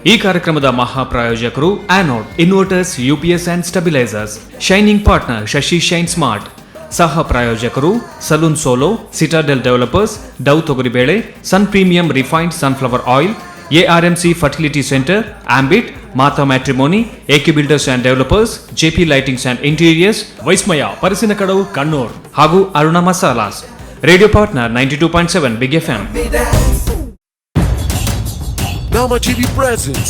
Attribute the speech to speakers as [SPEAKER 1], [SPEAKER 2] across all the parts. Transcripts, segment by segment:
[SPEAKER 1] ಈ ಕಾರ್ಯಕ್ರಮದ ಮಹಾಪ್ರಾಯೋಜಕರು anode inverters, UPS and stabilisers. Shining partner Shashi shine smart. ಸಹ ಪ್ರಾಯೋಜಕರು ಸಲೂನ್ ಸೋಲೋ, ಸಿಟಾಡೆಲ್ ಡೆವಲಪರ್ಸ್, ಡೌ ತೊಗರಿಬೇಳೆ, sun premium refined sunflower oil, ARMC fertility centre, ambit, Mata matrimony, AK builders and developers, JP lightings and interiors, Vaismaya Parassinikadavu Kannur ಹಾಗೂ Aruna masalas. Radio partner 92.7 big FM.
[SPEAKER 2] Nama TV presents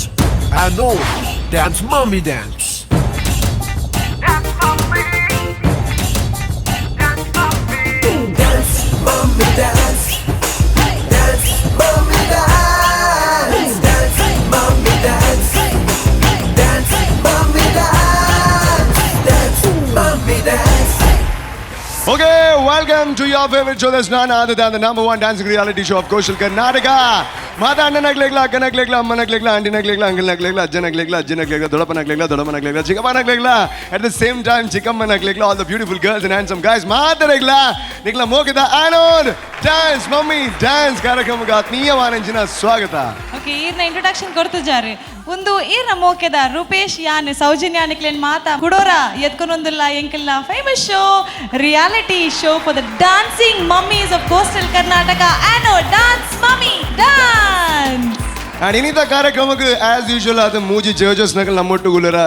[SPEAKER 2] Anod Dance Mommy Dance.
[SPEAKER 3] Dance mommy, dance mommy, dance mommy dance, dance mommy dance, dance mommy dance, dance mommy dance, dance mommy dance.
[SPEAKER 4] Okay, welcome to your favorite show. That's none other than the number one dancing reality show of Koshal Karnataka. Mata annanaglegla, kanaglegla, ammanaglegla, antinaglegla, angalnaglegla, ajjanaglegla, ajjanaglegla, dodapanaglegla, dodamanaglegla, chikkapanaglegla. At the same time, chikkammanaglegla, all the beautiful girls and handsome guys. Mataregla, nikla mokida Anod Dance Mommy Dance ಕಾರ್ಯಕ್ರಮಕ್ಕೆ ಆತ್ಮೀಯವಾದಂಚಿನ ಸ್ವಾಗತ.
[SPEAKER 5] Okay, ಈರ್ನ introduction ಕೊಡ್ತು ಜಾರಿ. ಒಂದು ಈರ್ನ ಮೋಕೆದ ರೂಪೇಶ್ ಯಾನ್ ಸೌಜನ್ಯ ನಿಕ್ಲೇನ್ ಮಾತಾ ಕುಡೋರ ಎತ್ಕೊಂಡೊಂದಿಲ್ಲ ಎಂಕಿಲ್ಲ famous show, reality show for the dancing mummies of coastal Karnataka, Anod dance mummy dance.
[SPEAKER 4] And ಇನ್ನಿತ ಕಾರ್ಯಕ್ರಮಕ್ಕೆ ಆ್ಯಸ್ ಯೂಶುವಲ್ ಅದು ಮೂಜಿ ಜೇಜಸ್ನಾಗ ನಮ್ಮೊಟ್ಟುಗುಲರ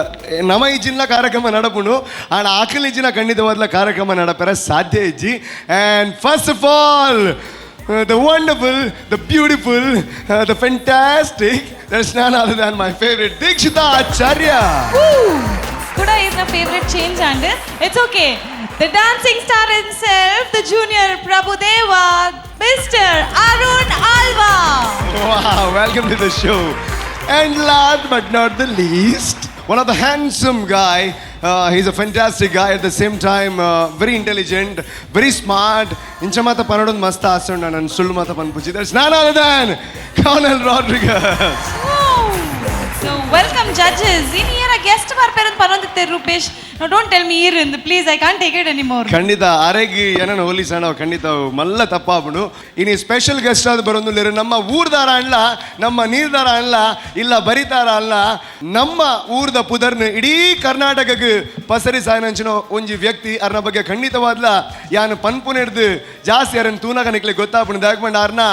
[SPEAKER 4] ನಮ್ಮ ಇಜ್ಜಿನ ಕಾರ್ಯಕ್ರಮ ನಡಪುಂಡು ಆ್ಯಂಡ್ ಆಕಲ್ ಇಜ್ಜಿನ ಖಂಡಿತವಾದ ಕಾರ್ಯಕ್ರಮ ನಡಪರ ಸಾಧ್ಯ ಇಜ್ಜಿ. And first of all the wonderful, the beautiful, the fantastic, there's none other than my favorite Dikshita Acharya.
[SPEAKER 5] ಕೂಡ ಈರ್ನ favourite change and it's okay. The dancing star himself, the junior Prabhudeva, Mr. Arun Alva.
[SPEAKER 4] Wow, welcome to the show. And last but not the least, one of the handsome guy. He's a fantastic guy at the same time, very intelligent, very smart. Incha mata panadon masta asunda nan sullu mata panpuchi. There's none other than Colonel Rodriguez.
[SPEAKER 5] So welcome judges. In here a guest barperan panonditte Rupesh. No, don't tell me here in the please, I can't take it anymore.
[SPEAKER 4] ಖಂಡಿತ ಆರೆಗಿ ಏನೋ ಹೋಲಿಸೋಣ ಖಂಡಿತ ಮಲ್ಲ ತಪ್ಪಾಗ್ಬಿಡು. ಇನ್ನು special guest ಆದ ಬರೋದು ನಮ್ಮ ಊರ್ದಾರ ಅಲ್ಲ, ನಮ್ಮ ನೀರ್ದಾರ ಅಲ್ಲ, ಇಲ್ಲ ಬರಿತಾರ ಅಲ್ಲ, ನಮ್ಮ ಊರ್ದ ಪುದರ್ನ ಇಡೀ ಕರ್ನಾಟಕಕ್ಕೆ ಪಸರಿ ಸಾಯನಂಚಿನ ಒಂಜಿ ವ್ಯಕ್ತಿ ಅರ್ನ ಬಗ್ಗೆ ಖಂಡಿತವಾದ್ಲ ಯಾನು ಪನ್ಪುನ ಹಿಡ್ದು ಜಾಸ್ತಿ ಯಾರನ್ನು ತೂನಾಗ ನಿಕ್ಲೆ ಗೊತ್ತಾಗ್ಬಿಡು ದಾಗ್ಬಂಡು ಅರ್ನ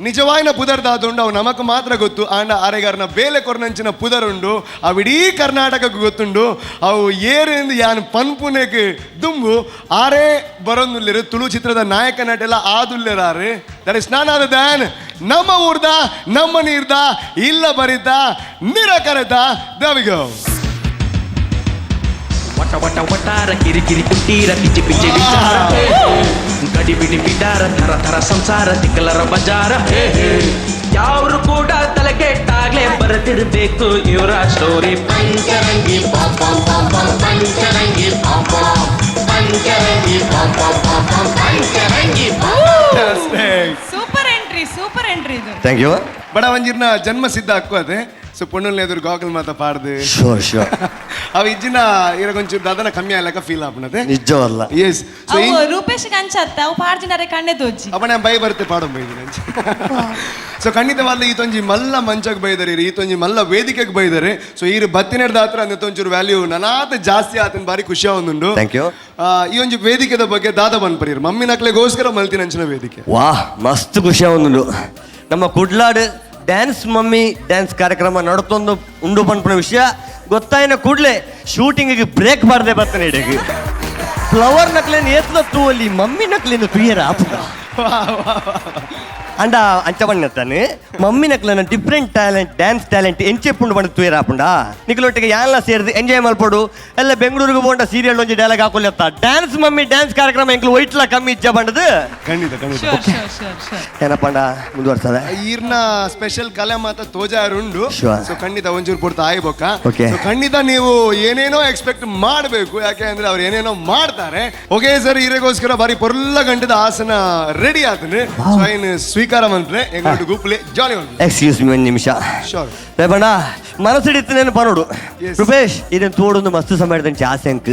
[SPEAKER 4] ನಿಜವಾಯಿನ ಪುದರ್ದಾದುಂಡು ಅವು ನಮಕ್ ಮಾತ್ರ ಗೊತ್ತು. ಆಂಡ ಆರೆಗಾರನ ಬೇಲೆ ಕೊರ್ನಂಚಿನ ಪುದರುಂಡು ಅವು ಇಡೀ ಕರ್ನಾಟಕಕ್ಕೆ ಗೊತ್ತುಂಡು. ಅವು ಏರಿಂದ ಯಾನು ಪನ್ಪುನೆಗೆ ದುಂಬು ಆರೇ ಬರೋದಿಲ್ಲರು ತುಳು ಚಿತ್ರದ ನಾಯಕ ನಟೆಲ್ಲ ಆದುಲ್ಲೆರಾರೆ. That is none other than ನಮ್ಮ ಊರ್ದ, ನಮ್ಮ ನೀರ್ದ, ಇಲ್ಲ ಬರಿತ ನಿರಕರತ. There we go.
[SPEAKER 6] ವಟ ವಟ ವಟಾರ ಕಿರಿಕಿರಿ ಕುಟ್ಟೀರ ಪಿಚ್ಚಿ ಪಿಚ್ಚಿ ವಿಚಾರ, ಗಡಿ ಬಿಡಿ ಬಿಡಾರ ಥರ ಥರ ಸಂಸಾರ ತಿಕ್ಕಲರ ಬಜಾರ. ಯಾವ್ರು ಕೂಡ ತಲೆ ಕೆಟ್ಟಾಗ್ಲೇ ಬರೆದಿರ್ಬೇಕು ಇವರ ಸ್ಟೋರಿ. ಪಂಚರಂಗಿ ಪಾಪ ಪಾಪ ಪಂಚರಂಗಿ ಪಾಪ ಪಂಚರಂಗಿ ಪಾಪ ಪಾಪ ಪಂಚರಂಗಿ.
[SPEAKER 5] ಸೂಪರ್ ಎಂಟ್ರಿ ಇದು.
[SPEAKER 4] Thank you. ಬಡ ಒಂಜಿರ್ನ ಜನ್ಮ ಸಿದ್ಧ ಹಕ್ಕು ಅದೇ. ಸೊ ಪೊಣ್ಣಲ್ಲಿ ಎದುರು ಗಾಗಲ್ ಮಾತಾ ಪಾಡ್ದು
[SPEAKER 7] ಶೋರ್
[SPEAKER 4] ಅವು ಇಜ್ಜಿನ ಇರಗೊಂಚೂರು ದಾದನ ಕಮ್ಮಿ ಆಗ್ಲಕ್ಕ ಫೀಲ್ ಆಗ್ಬಿಡದೆ
[SPEAKER 7] ನಿಜವಲ್ಲ.
[SPEAKER 4] ಎಸ್
[SPEAKER 5] ಅವು ರೂಪೇಶ್ ಅಂಚತ್ತ ಅವು ಪಾಡ್ಜಿನಾರೆ ಕಣ್ಣೆ ತೋಜಿ
[SPEAKER 4] ಅವನ ಬೈ ಬರುತ್ತೆ ಪಾಡೋ ಬೈದಿನ. ಸೊ ಖಂಡಿತವಾದ ಈತೊಂಜಿ ಮಲ್ಲ ಮಂಚಕ್ಕೆ ಬೈದಾರೆ, ಈತೊಂಜಿ ಮಲ್ಲ ವೇದಿಕೆಗೆ ಬೈದಾರೆ. ಸೊ ಈ ಬತ್ತಿನಡ್ದ ಹತ್ರ ಅಂದೊಂಚೂರು ವ್ಯಾಲ್ಯೂ ನನಾತ ಜಾಸ್ತಿ ಆತನ ಬಾರಿ ಖುಷಿ ಆಗುಂಡು.
[SPEAKER 7] Thank you.
[SPEAKER 4] ಈ ಒಂಜಿ ವೇದಿಕೆದ ಬಗ್ಗೆ ದಾದ ಬಂದ್ಪರಿರ್ ಮಮ್ಮಿ ನಕ್ಲೆಗೋಸ್ಕರ ಮಲ್ತಿನ ಅಂಚಿನ ವೇದಿಕೆ.
[SPEAKER 7] ವಾಹ್, ಮಸ್ತ್ ಖುಷಿ ಆಗುಂಡು. ನಮ್ಮ ಕುಡ್ಲಾಡ್ ಡ್ಯಾನ್ಸ್ ಮಮ್ಮಿ ಡ್ಯಾನ್ಸ್ ಕಾರ್ಯಕ್ರಮ ನಡ್ತೊಂದು ಉಂಡು ಪನ್ಪುನ ವಿಷಯ ಗೊತ್ತಾಯಿನ ಕೂಡಲೇ ಶೂಟಿಂಗಿಗೆ ಬ್ರೇಕ್ ಬಾರದೆ ಬರ್ತಾನೆ ಇಡೀ ಫ್ಲವರ್ ನಕ್ಲೇನು ಏತ್ಲ ತೂವಲ್ಲಿ ಮಮ್ಮಿ ನಕ್ಲೇನು ತುಯ್ಯರ ಆಪುಗ ಅಂಡ ಅಂಚ ಬಣ್ಣತ್ತಾನೆ ಮಮ್ಮಿ ನಕ್ಲನ ಡಿಫ್ರೆಂಟ್ ಟ್ಯಾಲೆಂಟ್ ಡ್ಯಾನ್ಸ್ ಟ್ಯಾಲೆಂಟ್ ಎಂಚೆಪ್ಪುಂಡು ಬಂದು ತುಯ್ಯರ ಆಪುಂಡ ನಿಕ್ಲೊಟ್ಟಿಗೆ ಯಾನ್ಲ ಸೇರಿದು ಎಂಜಾಯ್ ಮಲ್ಪಡು ಎಲ್ಲ ಬೆಂಗಳೂರಿಗೆ ಹೋಂಡ ಸೀರಿಯಲ್ ಒಂಜಿ ಡೈಲಾಗ್ ಹಾಕೊಲ್ಲತ್ತ ಡ್ಯಾನ್ಸ್ ಮಮ್ಮಿ ಡ್ಯಾನ್ಸ್ ಕಾರ್ಯಕ್ರಮ ಎಂಕ್ಲು ಒಯ್ಟ್ಲ ಕಮ್ಮಿ ಇಜ್ಜ ಬಂಡದು
[SPEAKER 4] ಖಂಡಿತ
[SPEAKER 7] ಏನಪ್ಪಂಡ ಮುಂದುವರ್ಸದ
[SPEAKER 4] ಈರ್ನ ಸ್ಪೆಷಲ್ ಕಲೆ ಮಾತ ತೋಜಾರುಂಡು.
[SPEAKER 7] Sure.
[SPEAKER 4] ಸೊ ಖಂಡಿತ ಒಂಚೂರು ಪೂರ್ತಿ ಆಯ್ಬೋಕ.
[SPEAKER 7] Okay.
[SPEAKER 4] ಸೊ ಖಂಡಿತ ನೀವು ಏನೇನೋ ಎಕ್ಸ್ಪೆಕ್ಟ್ ಮಾಡಬೇಕು, ಯಾಕೆ ಅಂದ್ರೆ ಅವ್ರು ಏನೇನೋ ಮಾಡ್ತಾರೆ. ಓಕೆ ಸರ್, ಈರೆಗೋಸ್ಕರ ಬಾರಿ ಪೊರ್ಲ ಗಂಟದ ಆಸನ ರೆಡಿ ಆತನೆ. ಸೊ ಏನು ಸ್ವೀಕಾರ ಮಂತ್ರೆ ಎಂಗು ಗುಪ್ಲೆ ಜಾಲಿ ಉಂಟು.
[SPEAKER 7] ಎಕ್ಸ್ಕ್ಯೂಸ್ ಮಿ ಒಂದು ನಿಮಿಷ.
[SPEAKER 4] ಶೋರ್
[SPEAKER 7] ರೇಪಣ್ಣ ಮನಸ್ಸಿಡಿತ್ತೇನು ಪನೋಡು
[SPEAKER 4] Yes.
[SPEAKER 7] ರೂಪೇಶ್ ಇದನ್ನು ತೋಡೊಂದು ಮಸ್ತ್ ಸಮಯದ ಆಸೆ ಅಂಕ್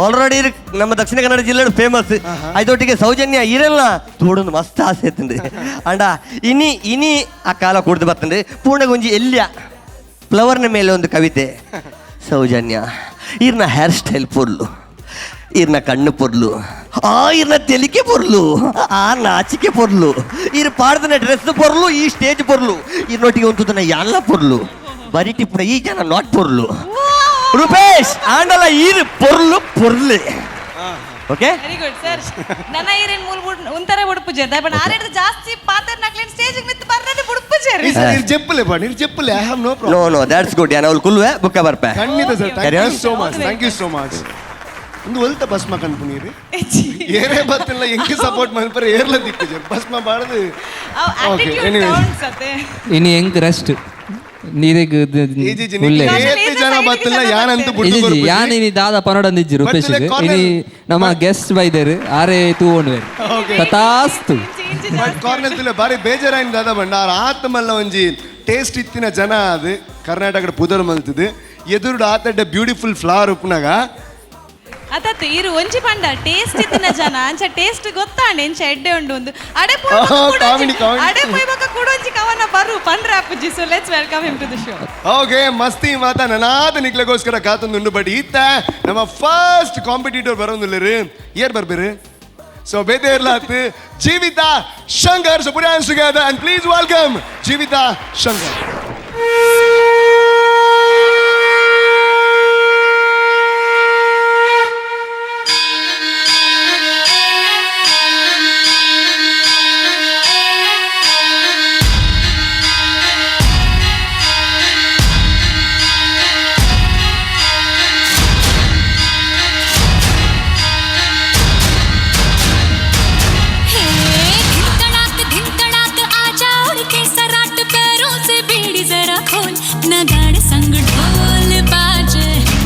[SPEAKER 7] ಆಲ್ರೆಡಿ ನಮ್ಮ ದಕ್ಷಿಣ ಕನ್ನಡ ಜಿಲ್ಲೆ ಫೇಮಸ್ ಅದೊಟ್ಟಿಗೆ ಸೌಜನ್ಯ ಇರಲ್ಲ ತೋಡೊಂದು ಮಸ್ತ್ ಆಸೆ ಐತಂದ್ರಿ ಅಂಡ ಇನಿ ಆ ಕಾಲ ಕುಡ್ದು ಬರ್ತಂದ್ರಿ ಪೂರ್ಣಗೊಂಜಿ ಎಲ್ಯ ಫ್ಲವರ್ನ ಮೇಲೆ ಒಂದು ಕವಿತೆ. ಸೌಜನ್ಯ ಇರ್ನ ಹೇರ್ ಸ್ಟೈಲ್ ಪೊರ್ಲು, ಇರ್ನ ಕಣ್ಣು ಪೊರ್ಲು, ಇರ್ನ ತೆಲಿಕೆ ಪೊರ್ಲು, ನಾಚಿಕೆ ಪೊರ್ಲು, ಇರ್ ಪಾಡ್ದನ ಡ್ರೆಸ್ ಪೊರ್ಲು, ಈ ಸ್ಟೇಜ್ ಪೊರ್ಲು, ಇರ್ನೊಟ್ಟಿಗೆ ಒಂದು ಎಲ್ಲ ಪೊರ್ಲು ಬರಿಟಿ ಪುಡ ಈ ಜನ ನಾಟ್ ಪೊರ್ಲು. ರೂಪೇಶ್ ಆಂಡಲ ಈರ್ ಪೊರ್ಲು ಪೊರ್ಲು. Okay
[SPEAKER 5] very good sir. ನನ್ನ ಈರೇನ್ ಮೂಲ ಒಂಥರ ಉಡುಪು ಜೇರ್ದ ಬಟ್ ಆರೇಡ್ ಜಾಸ್ತಿ ಪಾತ್ರ ನಕ್ಲೇನ್ ಸ್ಟೇಜ್ ಮಿತ್ ಬರ್ರದೆ ಉಡುಪು ಜೇರಿ
[SPEAKER 4] ನಿರ್ಜೆಪ್ಪಲೆ ಬಾ ನಿರ್ಜೆಪ್ಪಲೆ. I have no
[SPEAKER 7] no
[SPEAKER 4] problem.
[SPEAKER 7] No that's good. ಯಾನ ಅವ್ಳು ಕುಲ್ವೆ ಬುಕ್ಕ ಬರ್ಪೆ.
[SPEAKER 4] ಖಂಡಿತ sir. Thank you so much. Thank you so much. ಒಂದು ಒಲ್ತ ಭಸ್ಮ ಕನ್ಪುನೀರಿ ಏರೇ ಬತ್ತಿಲ್ಲ ಎಂಕಿ ಸಪೋರ್ಟ್ ಮಾಡ್ಪರೆ ಏರ್ಲ ದಿಕ್ಕು ಜರ್ ಭಸ್ಮ ಬಾಳದು. ಓಕೆ ಎನಿವೇಸ್
[SPEAKER 8] ಇನಿ ಎಂಕ್ ರೆಸ್ಟ್ ನೀರಿಗೆ
[SPEAKER 4] ಜನ ಬತ್ತಿಲ್ಲ ಯಾನಂತ ಬಿಟ್ಟು
[SPEAKER 8] ಯಾನ್ ಇನಿ ದಾದ ಪನೋಡಂದಿಜ್ಜಿ ರೂಪೇಶ್ ಇನಿ ನಮ್ಮ ಗೆಸ್ಟ್ ಬೈದೇರು ಆರೆ ತೂವೊಂಡ್ವೇರು ತಥಾಸ್ತು.
[SPEAKER 4] ಬಟ್ ಕಾರ್ನಲ್ ತುಲೆ ಬಾರಿ ಬೇಜಾರಾಯಿನ ದಾದ ಬಂಡ ಆತ ಮಲ್ಲ ಒಂಜಿ ಟೇಸ್ಟ್ ಇತ್ತಿನ ಜನ ಅದು ಕರ್ನಾಟಕದ ಪುದರ್ ಮಲ್ತದು ಎದುರುಡು ಆತಡ್ಡ ಬ್ಯೂಟಿಫುಲ್ ಫ್ಲವರ್ ಉಪ್ನಾಗ
[SPEAKER 5] ಅದತ್ತು ಇರು ಒಂಜಿ ಪಂಡ ಟೇಸ್ಟ್ ಇತ್ತಿನ ಜನ ಅಂಚ ಟೇಸ್ಟ್ ಗೊತ್ತಾಂಡೆ ಎಂಚ ಎಡ್ಡೆ ಉಂಡು ಒಂದು ಅಡೆ
[SPEAKER 4] ಕಾಮಿಡಿ
[SPEAKER 5] ಅಡೆ ಪೋಯ್ಬಕ ಕುಡೊಂಜಿ ಕವನ ಬರು ಪಂಡ್ರ ಅಪ್ಪುಜಿ. So let's welcome him to the show.
[SPEAKER 4] Okay ಮಸ್ತಿ ಮಾತಾ ನನಾದ ನಿಕ್ಲೆಗೋಸ್ಕರ ಕಾತೊಂದುಂಡು. ಬಟ್ ಈತ ನಮ್ಮ ಫಸ್ಟ್ ಕಾಂಪಿಟೇಟರ್ ಬರೋದಿಲ್ಲರಿ ಏರ್ ಬರ್ಬೇರು. ಸೊ ಬೇತೆ ಇರ್ಲಾತ್ Jeevitha Shankar. So put hands together and please welcome Jeevitha Shankar.
[SPEAKER 9] नगाड़े संग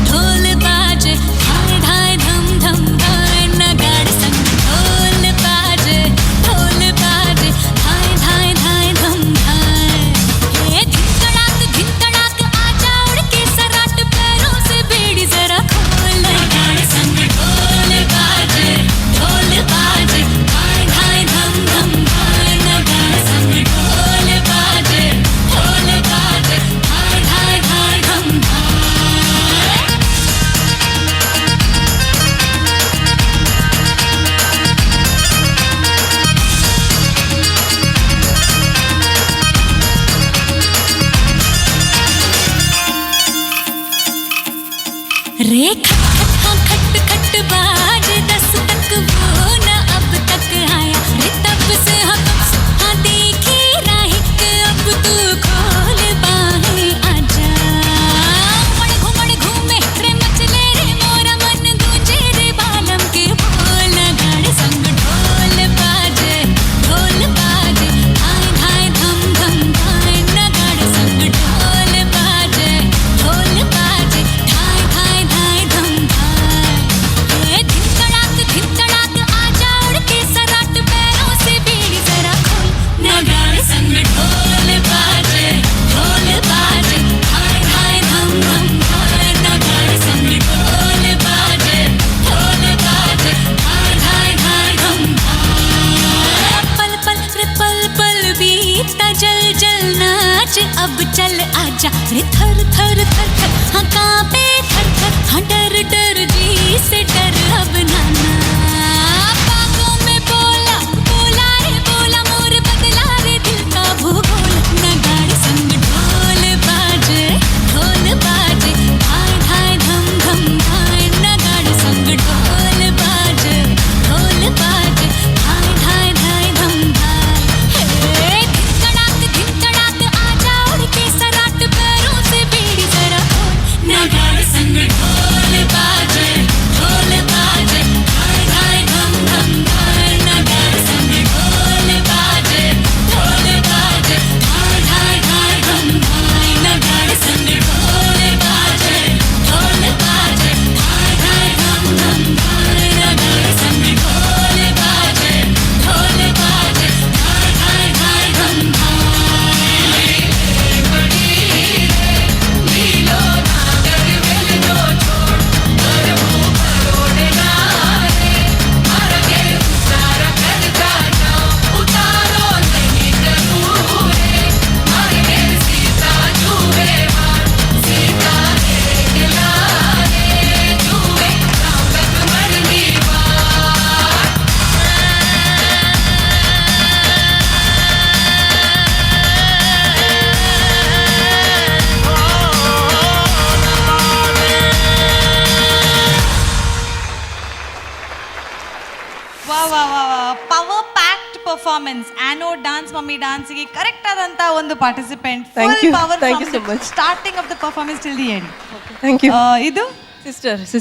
[SPEAKER 9] ढोल बाजे धाय धाय धम धम धाय. नगाड़े संग ढोल बाजे धाय धाय धाय धम धाय. ये धिन तड़ाक आजा उड़ के सराट पैरों से बेड़ी जरा खोल. नगाड़े संग ढोल बाजे धाय धाय धम धम धाय. नगाड़े संग ढोल बाजे रे खट खट बाज 10 तक वो न अब तक आया. रे तब से हाँ देखी राहिक अब तू खोल बाहें आजा. घुमड़ घूमे रे मचले रे मोरा मन गूंजे रे बालम के बोल. गाड़े संग ढोल बाजे धाय धाय धम धम धाय. न गाड़े संग ढोल बाजे धाय धाय धाय धम धाय. ये धिन तड़ाक आजा उड़ के सराट पैरों से बेड़ी जरा खोल. न गाड़े संग ढोल बाजे धाय धाय धम धम धाय. न गाड़े संग ढोल बाजे धाय धाय धाय धम धाय. पल पल रे पल पल बीता जल जल नाच अब चल आजा. रे थर थर थर थर हाँ कांपे थर थर हाँ डर डर जी से डर अब नाना. बागों में बोला रे बोला मोर बदला रे दिल का भूगोल. न गाड़ी संग ढोल बाजे धाय धाय धम धम धाय. न गाड़ी संग ढोल बाजे धाय धाय धाय धम धाय. हे धिन तड़ाक आजा उड़ के सराट पैरों से बेड़ी जरा खोल. न गाड़ी संग ढोल बाजे
[SPEAKER 5] ಪರ್ಫಾರ್ಮೆನ್ಸ್ ಆನೋ ಡಾನ್ಸ್ ಮಮ್ಮಿ ಡಾನ್ಸ್ಗೆ ಕರೆಕ್ಟ್ ಆದಂತ ಒಂದು participant
[SPEAKER 10] Thank you. Thank you so much.
[SPEAKER 5] Starting of the performance till the end.
[SPEAKER 10] Thank you.
[SPEAKER 5] ಇದು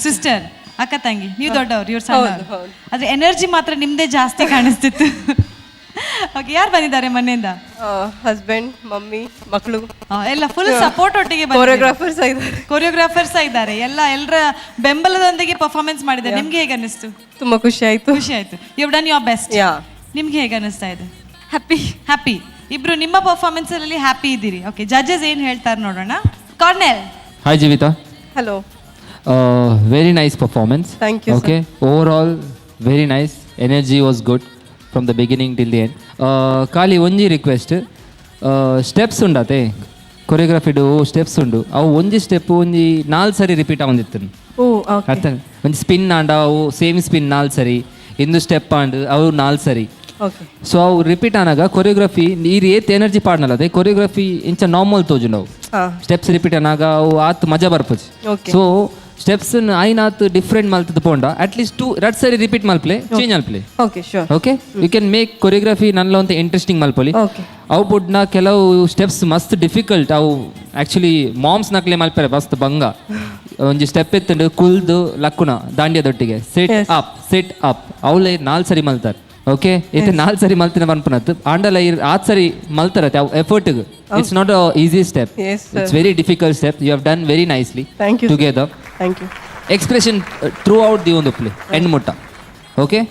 [SPEAKER 5] ಸಿಸ್ಟರ್ ಅಕ್ಕ ತಂಗಿ, ನೀವು ದೊಡ್ಡವ್ರು, ಇವ್ರು ಸಣ್ಣ. ಆದ್ರೆ ಎನರ್ಜಿ ಮಾತ್ರ ನಿಮ್ದೇ ಜಾಸ್ತಿ ಕಾಣಿಸ್ತಿತ್ತು. ಓಕೆ, ಯಾರು ಬಂದಿದ್ದಾರೆ ಮನೆಯಿಂದ?
[SPEAKER 10] ಹಸ್ಬೆಂಡ್, ಮಮ್ಮಿ, ಮಕ್ಕಳು
[SPEAKER 5] ಎಲ್ಲ ಫುಲ್ ಸಪೋರ್ಟ್ ಒಟ್ಟಿಗೆ ಕೊರಿಯೋಗ್ರಾಫರ್ಸ್ ಇದ್ದಾರೆ. ಎಲ್ಲರ ಬೆಂಬಲದೊಂದಿಗೆ ಪರ್ಫಾರ್ಮೆನ್ಸ್ ಮಾಡಿದ್ದಾರೆ. ನಿಮ್ಗೆ ಹೇಗೆ ಅನಿಸ್ತು?
[SPEAKER 10] ತುಂಬಾ ಖುಷಿ ಆಯ್ತು.
[SPEAKER 5] You done your best. ನಿಮ್ಗೆ ಹೇಗೆ ಅನಿಸ್ತಾ ಇದೆ? ಹ್ಯಾಪಿ. ಇಬ್ರು ನಿಮ್ಮ ಪರ್ಫಾರ್ಮೆನ್ಸ್ ಅಲ್ಲಿ ಹ್ಯಾಪಿ ಇದ್ದೀರಿ. ಓಕೆ, ಜಡ್ಜಸ್ ಏನ್ ಹೇಳ್ತಾರೆ ನೋಡೋಣ. Cornel.
[SPEAKER 8] Hi Jeevitha.
[SPEAKER 10] Hello.
[SPEAKER 8] Very nice performance.
[SPEAKER 10] Thank you.
[SPEAKER 8] Okay, overall very nice. Energy was good from the beginning till the end. ಖಾಲಿ ಒಂಜಿ ರಿಕ್ವೆಸ್ಟ್, ಸ್ಟೆಪ್ಸ್ ಉಂಡತೆ ಕೊರಿಯೋಗ್ರಫಿಡು ಸ್ಟೆಪ್ಸ್ ಉಂಡು, ಅವು ಒಂಜಿ ಸ್ಟೆಪ್ ಒಂಜಿ 4 ಸರಿ ರಿಪೀಟ್ ಆಗೊಂದಿತ್ತು. ಅರ್ಥ ಒಂಜಿ ಸ್ಪಿನ್ ಆಂಡ ಅವು ಸೇಮ್ ಸ್ಪಿನ್ 4 ಸರಿ, ಇಂದು ಸ್ಟೆಪ್ ಆಂಡ್ ಅವು 4 ಸರಿ. ಸೊ ಅವು ರಿಪೀಟ್ ಆನಾಗ ಕೊರಿಯೋಗ್ರಫಿ ನೀರು ಏತ್ ಎನರ್ಜಿ ಪಾಡ್ನಲ್ಲ ಅದೇ ಕೊರಿಯೋಗ್ರಫಿ ಇಂಚ ನಾರ್ಮಲ್ ತೋಜುಂಡು. ಅವು ಸ್ಟೆಪ್ಸ್ ರಿಪೀಟ್ ಆನಾಗ ಅವು ಆತ್ ಮಜಾ ಬರ್ಪುಜಿ. ಸೊ ಸ್ಟೆಪ್ಸ್ ಐನಾತ್ ಡಿಫ್ರೆಂಟ್ ಮಲ್ತದ ಪೋಂಡ ಅಟ್ಲೀಸ್ಟ್ 2 ಸರಿ ರಿಪೀಟ್ ಮಲ್ಪ್ಲೆ ಚೇಂಜ್ ಮಲ್ಪ್ಲೆ. Okay, you can make choreography ನನ್ಲ ಅಂತ ಇಂಟ್ರೆಸ್ಟಿಂಗ್ ಮಲ್ಪೊಲಿ. ಅವು ಬುಡ್ನ ಕೆಲವು ಸ್ಟೆಪ್ಸ್ ಮಸ್ತ್ ಡಿಫಿಕಲ್ಟ್. ಅವು ಆ್ಯಕ್ಚುಲಿ ಮಾಮ್ಸ್ ನಕ್ಲೆ ಮಲ್ಪರೆ ಮಸ್ತ್ ಬಂಗ. ಒಂಜಿ ಸ್ಟೆಪ್ ಎತ್ತಂಡು ಕುಲ್ದು ಲಕ್ಕುನ ದಾಂಡ್ಯದೊಟ್ಟಿಗೆ ಸಿಟ್ ಅಪ್ ಅವಳೆ 4 ಸರಿ ಮಲ್ತಾರೆ. ಓಕೆ, ಇದು 4 ಸರಿ ಮಲ್ತಿನ ಬನ್ಪನತ್ತು ಆಂಡಲ 8 ಸರಿ ಮಲ್ತಾರತ್ತೆ ಅವು ಎಫರ್ಟ್ಗೆ. It's not a easy step, it's very difficult step. You have done very nicely together.
[SPEAKER 10] Thank you.
[SPEAKER 8] Expression throughout the ಒಂದು ಪ್ಲೇ ಎಂಡ್ ಮುಟ್ಟ. Okay,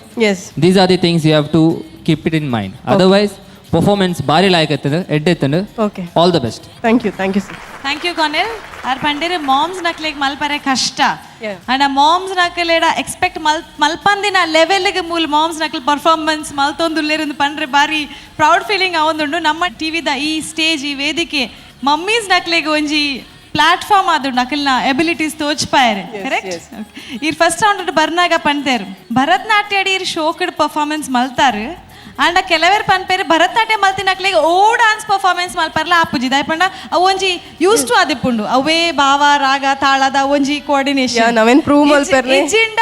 [SPEAKER 8] these are the things you have to keep it in mind. Otherwise performance ಭಾರಿ ಲಾಯಕ್ ಎತ್ತಂದು ಎಡ್ಡೆತ್ತಂದು.
[SPEAKER 10] Okay,
[SPEAKER 8] all the best.
[SPEAKER 10] Thank you. Thank you sir.
[SPEAKER 5] Thank you Cornel. ಆರ್ ಪಂಡೇರೆ moms ನಕ್ಲೆಗ್ ಮಲ್ಪರೆ ಕಷ್ಟ ಅಂಡ್ ಮಾಮ್ಸ್ ನಕಲೇಡ ಎಕ್ಸ್ಪೆಕ್ಟ್ ಮಲ್ಪಂದಿನ ಲೆವೆಲ್ಗೆ ಮೂಲ ಮಾಮ್ಸ್ ನಕಲ್ ಪರ್ಫಾರ್ಮೆನ್ಸ್ ಮಲ್ತೊಂದುಲ್ಲೇರಿಂದ ಪಂಡ್ರೆ ಬಾರಿ ಪ್ರೌಡ್ ಫೀಲಿಂಗ್ ಅವೊಂದುಂಡು. ನಮ್ಮ ಟಿವಿದ ಈ ಸ್ಟೇಜ್ ಈ ವೇದಿಕೆ ಮಮ್ಮೀಸ್ ನಕ್ಲೆಗ್ ಒಂಜಿ ಪ್ಲಾಟ್ಫಾರ್ಮ್ ಆದು ನಕಲ್ನ ಎಬಿಲಿಟೀಸ್ ತೋಚ್ಪಾಯರೆ. ಕರೆಕ್ಟ್. ಇರ್ ಫಸ್ಟ್ ರೌಂಡ್ ಬರ್ನಾಗ ಪಂತೇರು ಭರತನಾಟ್ಯ ಅಡಿ ಇರ್ ಶೋಕಡ್ ಪರ್ಫಾರ್ಮೆನ್ಸ್ ಮಲ್ತಾರು. ಅಂಡ ಕೆಲವೇರ್ ಪನ್ಪೇರು ಭರತನಾಟ್ಯ ಮಲ್ತಿನಕ್ಲೆಗ್ ಓ ಡಾನ್ಸ್ ಪರ್ಫಾರ್ಮೆನ್ಸ್ ಮಲ್ಪರ್ಲ ಆಪುಜಿ ದಾಯ್ಪಂಡ ಅವು ಒಂಜಿ ಯೂಸ್ ಟು ಆದಿಪ್ಪುಂಡು. ಅವೇ ಭಾವ ರಾಗ ತಾಳದ ಒಂಜಿ ಕೋಆರ್ಡಿನೇಷನ್
[SPEAKER 10] ನಾವೇನ್ ಪ್ರೂವ್ ಮಲ್ಪರ್ಲೆ
[SPEAKER 5] ಇಜ್ಜಿಂಡ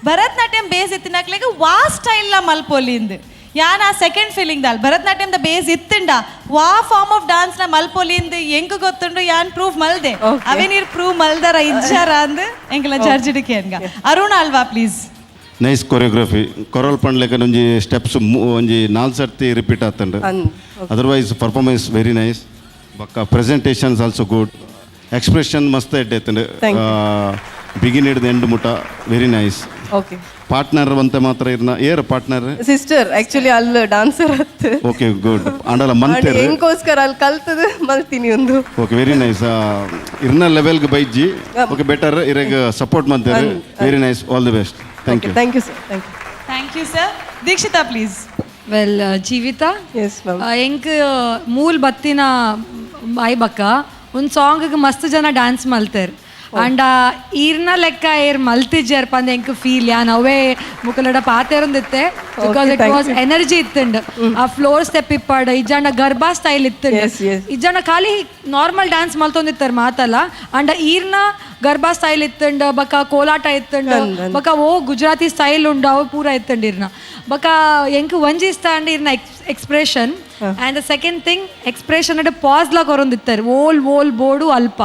[SPEAKER 5] ಭರತನಾಟ್ಯಂ ಬೇಸ್ ಎತ್ತಿನಕ್ಲೆಗ್ ವಾ ಸ್ಟೈಲ್ನ ಮಲ್ಪೊಲಿಂದು ಯಾನ್ ಆ ಸೆಕೆಂಡ್ ಫೀಲಿಂಗ್ ದಾಲ್ ಭರತನಾಟ್ಯಂ ದ ಬೇಸ್ ಇತ್ತಿಂಡ ವಾ ಫಾರ್ಮ್ ಆಫ್ ಡಾನ್ಸ್ ನ ಮಲ್ಪೊಲಿಂದು ಎಂಕ್ ಗೊತ್ತುಂಡು ಯಾನ್ ಪ್ರೂವ್ ಮಲ್ದೆ ಅವೇ ನೀರ್ ಪ್ರೂವ್ ಮಲ್ದರ ಇಜ್ಜಾರ ಅಂದ್ ಎಂಕಲ ಜಡ್ಜಿಡಿಕೆ ಅನ್ಗ. Arun Alva please.
[SPEAKER 11] Nice choreography ಕೊರಲ್ ಪಂಡ್ಲೆಕ ಒಂಜಿ ಸ್ಟೆಪ್ಸ್ ಒಂಜಿ 4 ಸರ್ತಿ ರಿಪೀಟ್ ಆತಂಡು. Otherwise performance very nice. ಬಕ್ಕ ಪ್ರೆಸೆಂಟೇಷನ್ಸ್ ಆಲ್ಸೋ ಗುಡ್. ಎಕ್ಸ್ಪ್ರೆಷನ್ ಮಸ್ತ್ ಎಡ್ಡೆತ್ತಂಡು ಬಿಗಿನ್ ಹಿಡ್ದು ಎಂಡ್ ಮುಟ ವೆರಿ ನೈಸ್.
[SPEAKER 10] ಓಕೆ,
[SPEAKER 11] ಪಾರ್ಟ್ನರ್ ಅಂತ ಮಾತ್ರ ಇರ್ನ ಏರ್ ಪಾರ್ಟ್ನರ್
[SPEAKER 10] ಸಿಸ್ಟರ್ ಆಕ್ಚುಲಿ ಅಲ್ಲಿ ಡಾನ್ಸರ್ ಅತ್.
[SPEAKER 11] Okay, good. ಅಂಡಲ ಮಂತೆ
[SPEAKER 10] ಎಂಕೋಸ್ಕರ ಅಲ್ಲಿ ಕಲ್ತದ ಮಲ್ತೀನಿ ಒಂದು.
[SPEAKER 11] Okay, very nice. ಇರ್ನ ಲೆವೆಲ್ಗೆ ಬೈಜಿ. ಓಕೆ, ಬೆಟರ್ ಇರಗ ಸಪೋರ್ಟ್ ಮಾಡ್ತಾರೆ. Very nice. All the best. Thank you.
[SPEAKER 10] Thank you sir.
[SPEAKER 5] Thank you sir. Dikshita please.
[SPEAKER 12] Well Jeevitha, ಎಂಕ್ ಮೂಲ್ ಬತ್ತಿನ ಬಾಯ್ ಬಕ್ಕ ಒಂದು ಸಾಂಗ್ಗೆ ಮಸ್ತ್ ಜನ ಡ್ಯಾನ್ಸ್ ಮಲ್ತಾರೆ. ಅಂಡ್ ಈರ್ನ ಲೆಕ್ಕ ಏರ್ ಮಲ್ತಿಜ್ಜರ್ ಪಂದ ಎಂಕ್ ಫೀಲ್ ಯಾ ನವೇ ಮುಕ್ಕಲಡ ಪಾತೇರೊಂದಿತ್ತೆ ಬಿಕಾಸ್ ಇಟ್ ವಾಸ್ ಎನರ್ಜಿ ಇತ್ತಂಡ್ ಆ ಫ್ಲೋರ್ ಸ್ಟೆಪ್ ಇಪ್ಪಾಡ ಇಜ್ಜಂಡ ಗರ್ಭಾ ಸ್ಟೈಲ್ ಇತ್ತಂಡ್ ಇಜ್ಜಂಡ ಖಾಲಿ ನಾರ್ಮಲ್ ಡ್ಯಾನ್ಸ್ ಮಲ್ತೊಂದಿತ್ತಾರೆ ಮಾತಲ್ಲ. ಅಂಡ್ ಈರ್ನ ಗರ್ಭಾ ಸ್ಟೈಲ್ ಇತ್ತಂಡ್ ಬಕ ಕೋಲಾಟ ಇತ್ತಂಡ್ ಬಕ ಓ ಗುಜರಾತಿ ಸ್ಟೈಲ್ ಉಂಡು ಅವು ಪೂರ ಇತ್ತಂಡ್ ಇರ್ನ ಬಕ ಎಂಕ್ ಒಂಜಿ ಇಷ್ಟ ಅಂಡ್ ಇರ್ನ expression. And the second thing expression ಅಡ್ ಪಾಸ್ ಲ ಕೊರೊಂದಿತ್ತಾರೆ ಓಲ್ ಬೋರ್ಡು ಅಲ್ಪ.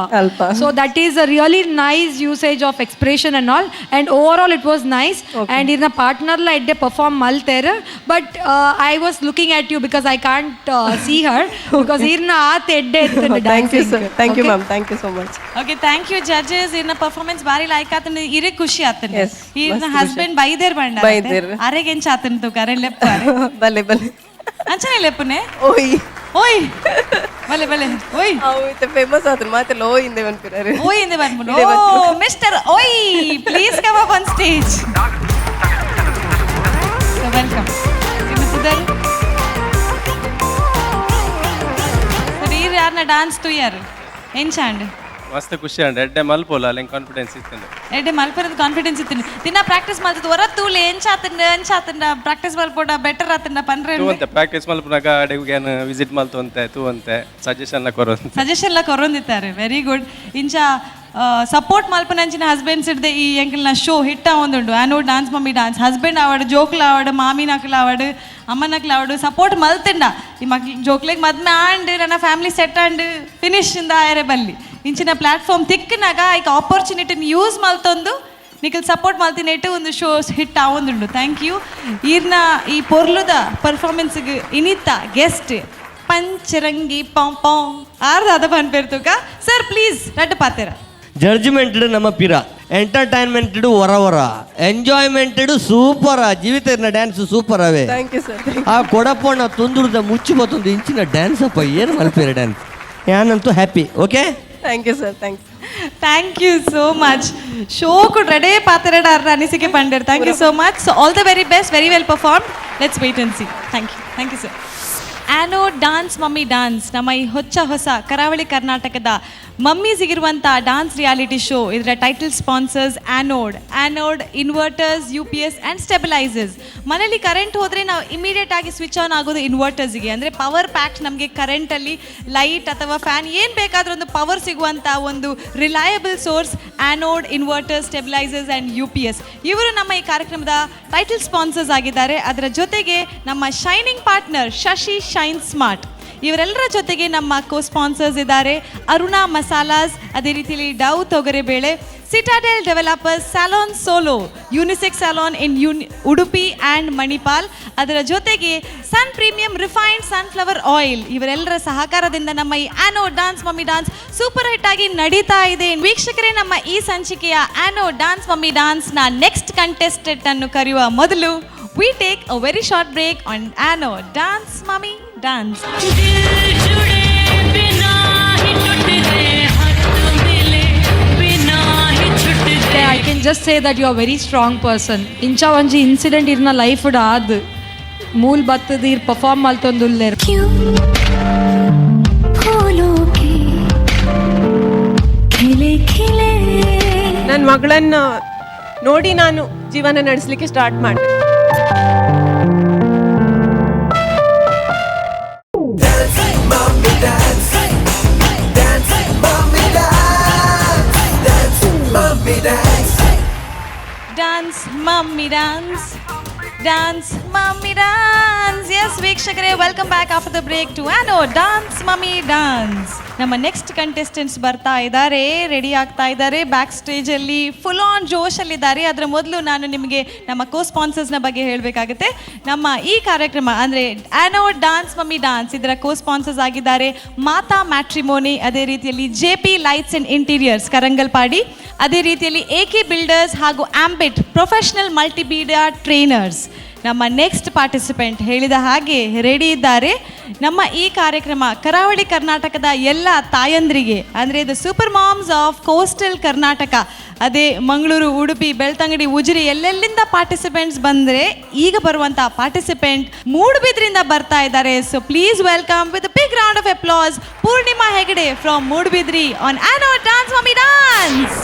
[SPEAKER 12] So that is a really nice usage of expression and all. And over all it was nice. And ಇರ್ನ ಪಾರ್ಟ್ನರ್ಲ ಎಡ್ಡೆ ಪರ್ಫಾರ್ಮ್ ಮಲ್ತೇರು. But I was looking at you because I can't see her because ಇರ್ನ ಆತ ಎಡ್ಡೆ ಇತ್ತಂಡು dancing.
[SPEAKER 10] Thank you ma'am. Thank you so much.
[SPEAKER 5] Okay, thank you judges. ಇರ್ನ performance ಬಾರಿ ಲೈಕ್ ಆತಂದು ಇರೇ ಖುಷಿ ಆತಂದು. ಇರ್ನ ಹಸ್ಬೆಂಡ್ ಬೈದೇರ್ ಬಂಡ ಅರೆಗೆ ಎಂಚ ಆತಂದು ಕರೆ ಲೆಪ್ಪಾರೆ
[SPEAKER 10] ಬಲೆ ಬಲೆ
[SPEAKER 5] ಅಂಚನೆ ಲೆಪ್ಪನೆ
[SPEAKER 10] ಓಯ್
[SPEAKER 5] ಓಯ್ ಬಲೆ ಬಲೆ ಓಯ್
[SPEAKER 10] ಅವು ಇತ್ತೆ ಫೇಮಸ್ ಆತನ ಮಾತೆಲ್ಲ ಓಯ್ ಇಂದೆ ಬಂದ್ಬಿಡಾರೆ.
[SPEAKER 5] ಓಯ್ ಇಂದೆ ಬಂದ್ಬಿಡು. ಓ ಮಿಸ್ಟರ್ ಓಯ್, please come up on stage. Welcome. ಸುಧರ್ ಸರಿ ಯಾರನ್ನ ಡಾನ್ಸ್ ತು ಯಾರು ಎಂಚಾಂಡ್
[SPEAKER 13] ಮಸ್ತ್ ಖುಷಿ ಅಂಡ್ ಎಡ್ಡೆ ಮಲ್ಪೋಲ ಅಲ್ಲ ಕಾನ್ಫಿಡೆನ್ಸ್ ಇತ್ತು.
[SPEAKER 5] ಎಡ್ಡೆ ಮಲ್ಪರದ ಕಾನ್ಫಿಡೆನ್ಸ್ ಇತ್ತು. ದಿನ ಪ್ರಾಕ್ಟೀಸ್ ಮಾಡ್ತಿದ್ದು ಹೊರ ತೂಲೆ ಎಂಚಾತಂಡ ಪ್ರಾಕ್ಟೀಸ್ ಮಲ್ಪೋಡ ಬೆಟರ್ ಆತಂಡ ಪನ್ರೆ
[SPEAKER 13] ಅಂತ ಪ್ರಾಕ್ಟೀಸ್ ಮಲ್ಪನಾಗ ಅಡೆಗೇನು ವಿಸಿಟ್ ಮಲ್ತು ಅಂತೆ ತೂ ಅಂತೆ ಸಜೆಷನ್ ಲ ಕೊರೊಂದು
[SPEAKER 5] ಸಜೆಷನ್ ಲ ಕೊರೊಂದಿತ್ತಾರೆ. Very good. ಇಂಚ ಸಪೋರ್ಟ್ ಮಲ್ಪನಂಚಿನ ಹಸ್ಬೆಂಡ್ಸ್ ಇಡ್ದೆ ಈ ಎಂಕಲ್ನ ಶೋ ಹಿಟ್ಟ ಒಂದುಂಡು ಆ್ಯನೋಡ್ ಡಾನ್ಸ್ ಮಮ್ಮಿ ಡಾನ್ಸ್ ಹಸ್ಬೆಂಡ್ ಆವಡು ಜೋಕ್ಲ ಆವಡು ಮಾಮಿನಕ್ಲ ಆವಡು ಅಮ್ಮನಕ್ಲ ಆವಡು ಸಪೋರ್ಟ್ ಮಲ್ತಿಂಡ ಈ ಮಕ್ಳು ಜೋಕ್ಲೆಗೆ ಮದ್ಮೆ ಆಂಡ್ ನನ್ನ ಫ್ಯಾಮಿಲಿ ಸೆಟ್ ಆಂಡ್ ಫಿನಿಶ್ ಇಂದ ಆಯರೆ ಬಲ್ಲಿ ಇಂಚಿನ ಪ್ಲಾಟ್ಫಾರ್ಮ್ ತಿಕ್ಕನಾಗ ಈಗ ಆಪರ್ಚುನಿಟಿನ ಯೂಸ್ ಮಲ್ತೊಂದು ನಿಖಲ್ ಸಪೋರ್ಟ್ ಮಲ್ತಿನೇಟು ಒಂದು ಶೋಸ್ ಹಿಟ್ ಆವೊಂದುಂಡು ಥ್ಯಾಂಕ್ ಯು ಈರ್ನ ಈ ಪೊರ್ಲುದ ಪರ್ಫಾರ್ಮೆನ್ಸ್ಗೆ ಇನಿತ್ತ ಗೆಸ್ಟ್ ಪಂಚರಂಗಿ ಪಾಂ ಆರ್ದಾದ ಪನ್ಪೇರ್ತುಕ ಸರ್ ಪ್ಲೀಸ್ ರಡ್ಡು ಪಾತೆರ
[SPEAKER 7] ಜಡ್ಜ್ಮೆಂಟೆಡ್ ನಮ್ಮ ಪಿರ ಎಂಟರ್ಟೈನ್ಮೆಂಟೆಡ್ ಹೊರ ಎಂಜಾಯ್ಮೆಂಟೆಡ್ ಸೂಪರ್ ಜೀವಿತ ಡ್ಯಾನ್ಸ್ ಸೂಪರ್ ಅವೇ
[SPEAKER 10] ಥ್ಯಾಂಕ್ ಯು ಸರ್
[SPEAKER 7] ಆ ಕೊಡಪಣ್ಣ ತೊಂದುರ್ದ ಮುಚ್ಚಿ ಮತ್ತೊಂದು ಇಂಚಿನ ಡ್ಯಾನ್ಸ್ ಅಪ್ಪ ಏನು ಮಲ್ಪೇರ ಡ್ಯಾನ್ಸ್ ಯಾನಂತೂ happy okay
[SPEAKER 10] thank you sir
[SPEAKER 5] thank you so much show ಕೂಡ ರೆಡೇ ಪಾತೆರಡ ಅರ್ರ ಅನಿಸಿಕೆ ಪಂಡರ್ thank you so much so all the very best very well perform let's wait and see thank you sir Anod dance mummy dance ನಮ್ಮ ಈ ಹೊಸ ಕರಾವಳಿ ಕರ್ನಾಟಕದ ಮಮ್ಮೀಸಿಗಿರುವಂಥ ಡಾನ್ಸ್ ರಿಯಾಲಿಟಿ ಶೋ ಇದರ title sponsors Anod inverters UPS and stabilisers ಮನೇಲಿ current ಹೋದರೆ ನಾವು ಇಮಿಡಿಯೇಟ್ ಆಗಿ ಸ್ವಿಚ್ ಆನ್ ಆಗೋದು ಇನ್ವರ್ಟರ್ಸ್ಗೆ ಅಂದರೆ ಪವರ್ ಪ್ಯಾಕ್ ನಮಗೆ ಕರೆಂಟಲ್ಲಿ ಲೈಟ್ ಅಥವಾ ಫ್ಯಾನ್ ಏನು ಬೇಕಾದರೂ ಒಂದು ಪವರ್ ಸಿಗುವಂಥ ಒಂದು reliable source anode inverters stabilisers and UPS ಇವರು ನಮ್ಮ ಈ ಕಾರ್ಯಕ್ರಮದ ಟೈಟಲ್ ಸ್ಪಾನ್ಸರ್ಸ್ ಆಗಿದ್ದಾರೆ ಅದರ ಜೊತೆಗೆ ನಮ್ಮ shining partner Shashi shine smart ಇವರೆಲ್ಲರ ಜೊತೆಗೆ ನಮ್ಮ ಕೋ ಸ್ಪಾನ್ಸರ್ಸ್ ಇದ್ದಾರೆ ಅರುಣಾ ಮಸಾಲಾಸ್ ಅದೇ ರೀತಿಯಲ್ಲಿ ಡವ್ ತೊಗರೆಬೇಳೆ Citadel developers salon solo unisex salon in Udupi and Manipal ಅದರ ಜೊತೆಗೆ sun premium refined sunflower oil ಇವರೆಲ್ಲರ ಸಹಕಾರದಿಂದ ನಮ್ಮ ಈ ಆ್ಯನೋಡ್ dance mummy dance super hit ಆಗಿ ನಡೀತಾ ಇದೆ ವೀಕ್ಷಕರೇ ನಮ್ಮ ಈ ಸಂಚಿಕೆಯ ಆ್ಯನೋಡ್ ಡಾನ್ಸ್ ಮಮ್ಮಿ ಡಾನ್ಸ್ನ ನೆಕ್ಸ್ಟ್ ಕಂಟೆಸ್ಟೆಂಟ್ ಅನ್ನು ಕರೆಯುವ ಮೊದಲು we take a very short break on Anode Dance Mummy Dance.
[SPEAKER 12] I can just say that you are a very strong person. Incha onji incident irna life ad mool battadi perform maltonduller.
[SPEAKER 10] ನನ್ನ ಮಗಳನ್ನ ನೋಡಿ ನಾನು ಜೀವನ ನಡೆಸಲಿಕ್ಕೆ start ಮಾಡಿದೆ
[SPEAKER 5] Dance Mummy Dance Dance Mummy Dance Yes ವೀಕ್ಷಕರೇ welcome back after the break to Anod dance mummy dance ನಮ್ಮ next contestants ಬರ್ತಾ ಇದ್ದಾರೆ ರೆಡಿ ಆಗ್ತಾ ಇದ್ದಾರೆ ಬ್ಯಾಕ್ ಸ್ಟೇಜಲ್ಲಿ ಫುಲ್ ಆನ್ ಜೋಶಲ್ಲಿದ್ದಾರೆ ಅದರ ಮೊದಲು ನಾನು ನಿಮಗೆ ನಮ್ಮ ಕೋ ಸ್ಪಾನ್ಸರ್ಸ್ನ ಬಗ್ಗೆ ಹೇಳಬೇಕಾಗುತ್ತೆ ನಮ್ಮ ಈ ಕಾರ್ಯಕ್ರಮ ಅಂದರೆ ಆ್ಯನೋಡ್ ಡಾನ್ಸ್ ಮಮ್ಮಿ ಡಾನ್ಸ್ ಇದರ ಕೋ ಸ್ಪಾನ್ಸರ್ಸ್ ಆಗಿದ್ದಾರೆ ಮಾತಾ ಮ್ಯಾಟ್ರಿಮೋನಿ ಅದೇ ರೀತಿಯಲ್ಲಿ JP lights and interiors Karangalpadi ಅದೇ ರೀತಿಯಲ್ಲಿ AK ಬಿಲ್ಡರ್ಸ್ ಹಾಗೂ ಆಂಬಿಟ್ ಪ್ರೊಫೆಷನಲ್ ಮಲ್ಟಿಮೀಡಿಯಾ ಟ್ರೈನರ್ಸ್ ನಮ್ಮ ನೆಕ್ಸ್ಟ್ ಪಾರ್ಟಿಸಿಪೆಂಟ್ ಹೇಳಿದ ಹಾಗೆ ರೆಡಿ ಇದ್ದಾರೆ ನಮ್ಮ ಈ ಕಾರ್ಯಕ್ರಮ ಕರಾವಳಿ ಕರ್ನಾಟಕದ ಎಲ್ಲ ತಾಯಂದ್ರಿಗೆ ಅಂದರೆ the super moms of coastal Karnataka ಅದೇ ಮಂಗಳೂರು ಉಡುಪಿ ಬೆಳ್ತಂಗಡಿ ಉಜಿರೆ ಎಲ್ಲೆಲ್ಲಿಂದ ಪಾರ್ಟಿಸಿಪೆಂಟ್ಸ್ ಬಂದರೆ ಈಗ ಬರುವಂಥ ಪಾರ್ಟಿಸಿಪೆಂಟ್ ಮೂಡುಬಿದ್ರಿಂದ ಬರ್ತಾ ಇದ್ದಾರೆ so please welcome with big round of applause Poornima Hegde from Moodbidri on ಆ್ಯನೋಡ್ dance mummy dance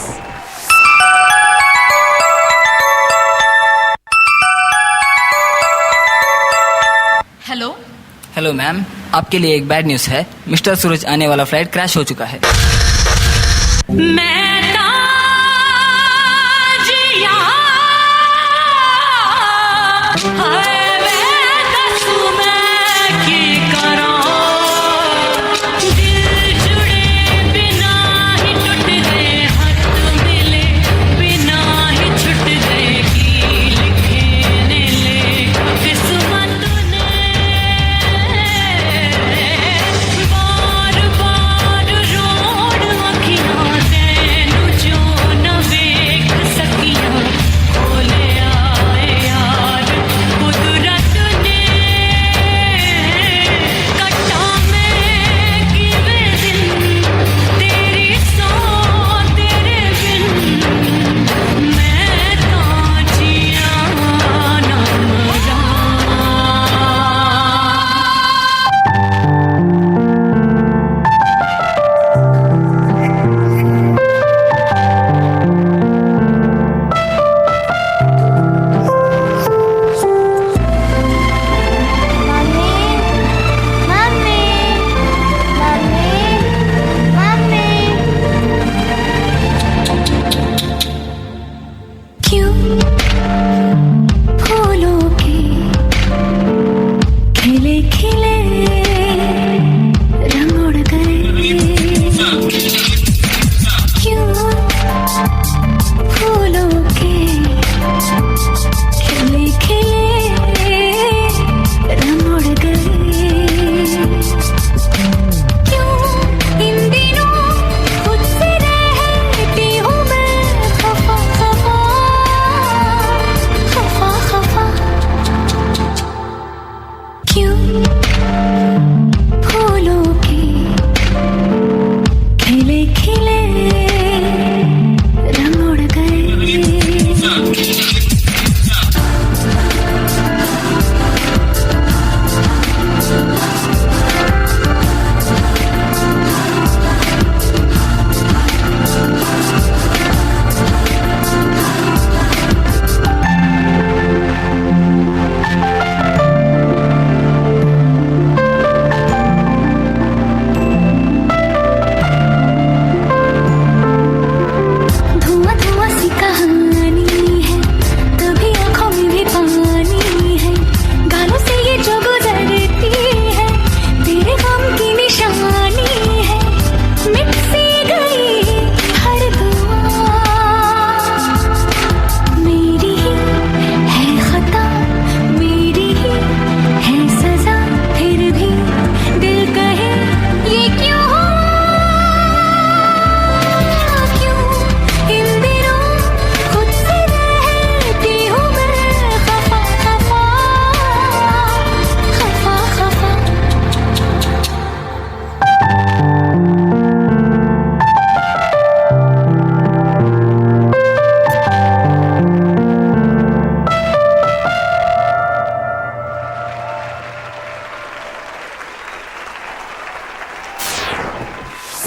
[SPEAKER 14] hello ma'am, आपके लिए एक बैड न्यूज़ है। मिस्टर सूरज आने वाला फ्लाइट क्रैश हो चुका है।
[SPEAKER 9] बार बार रो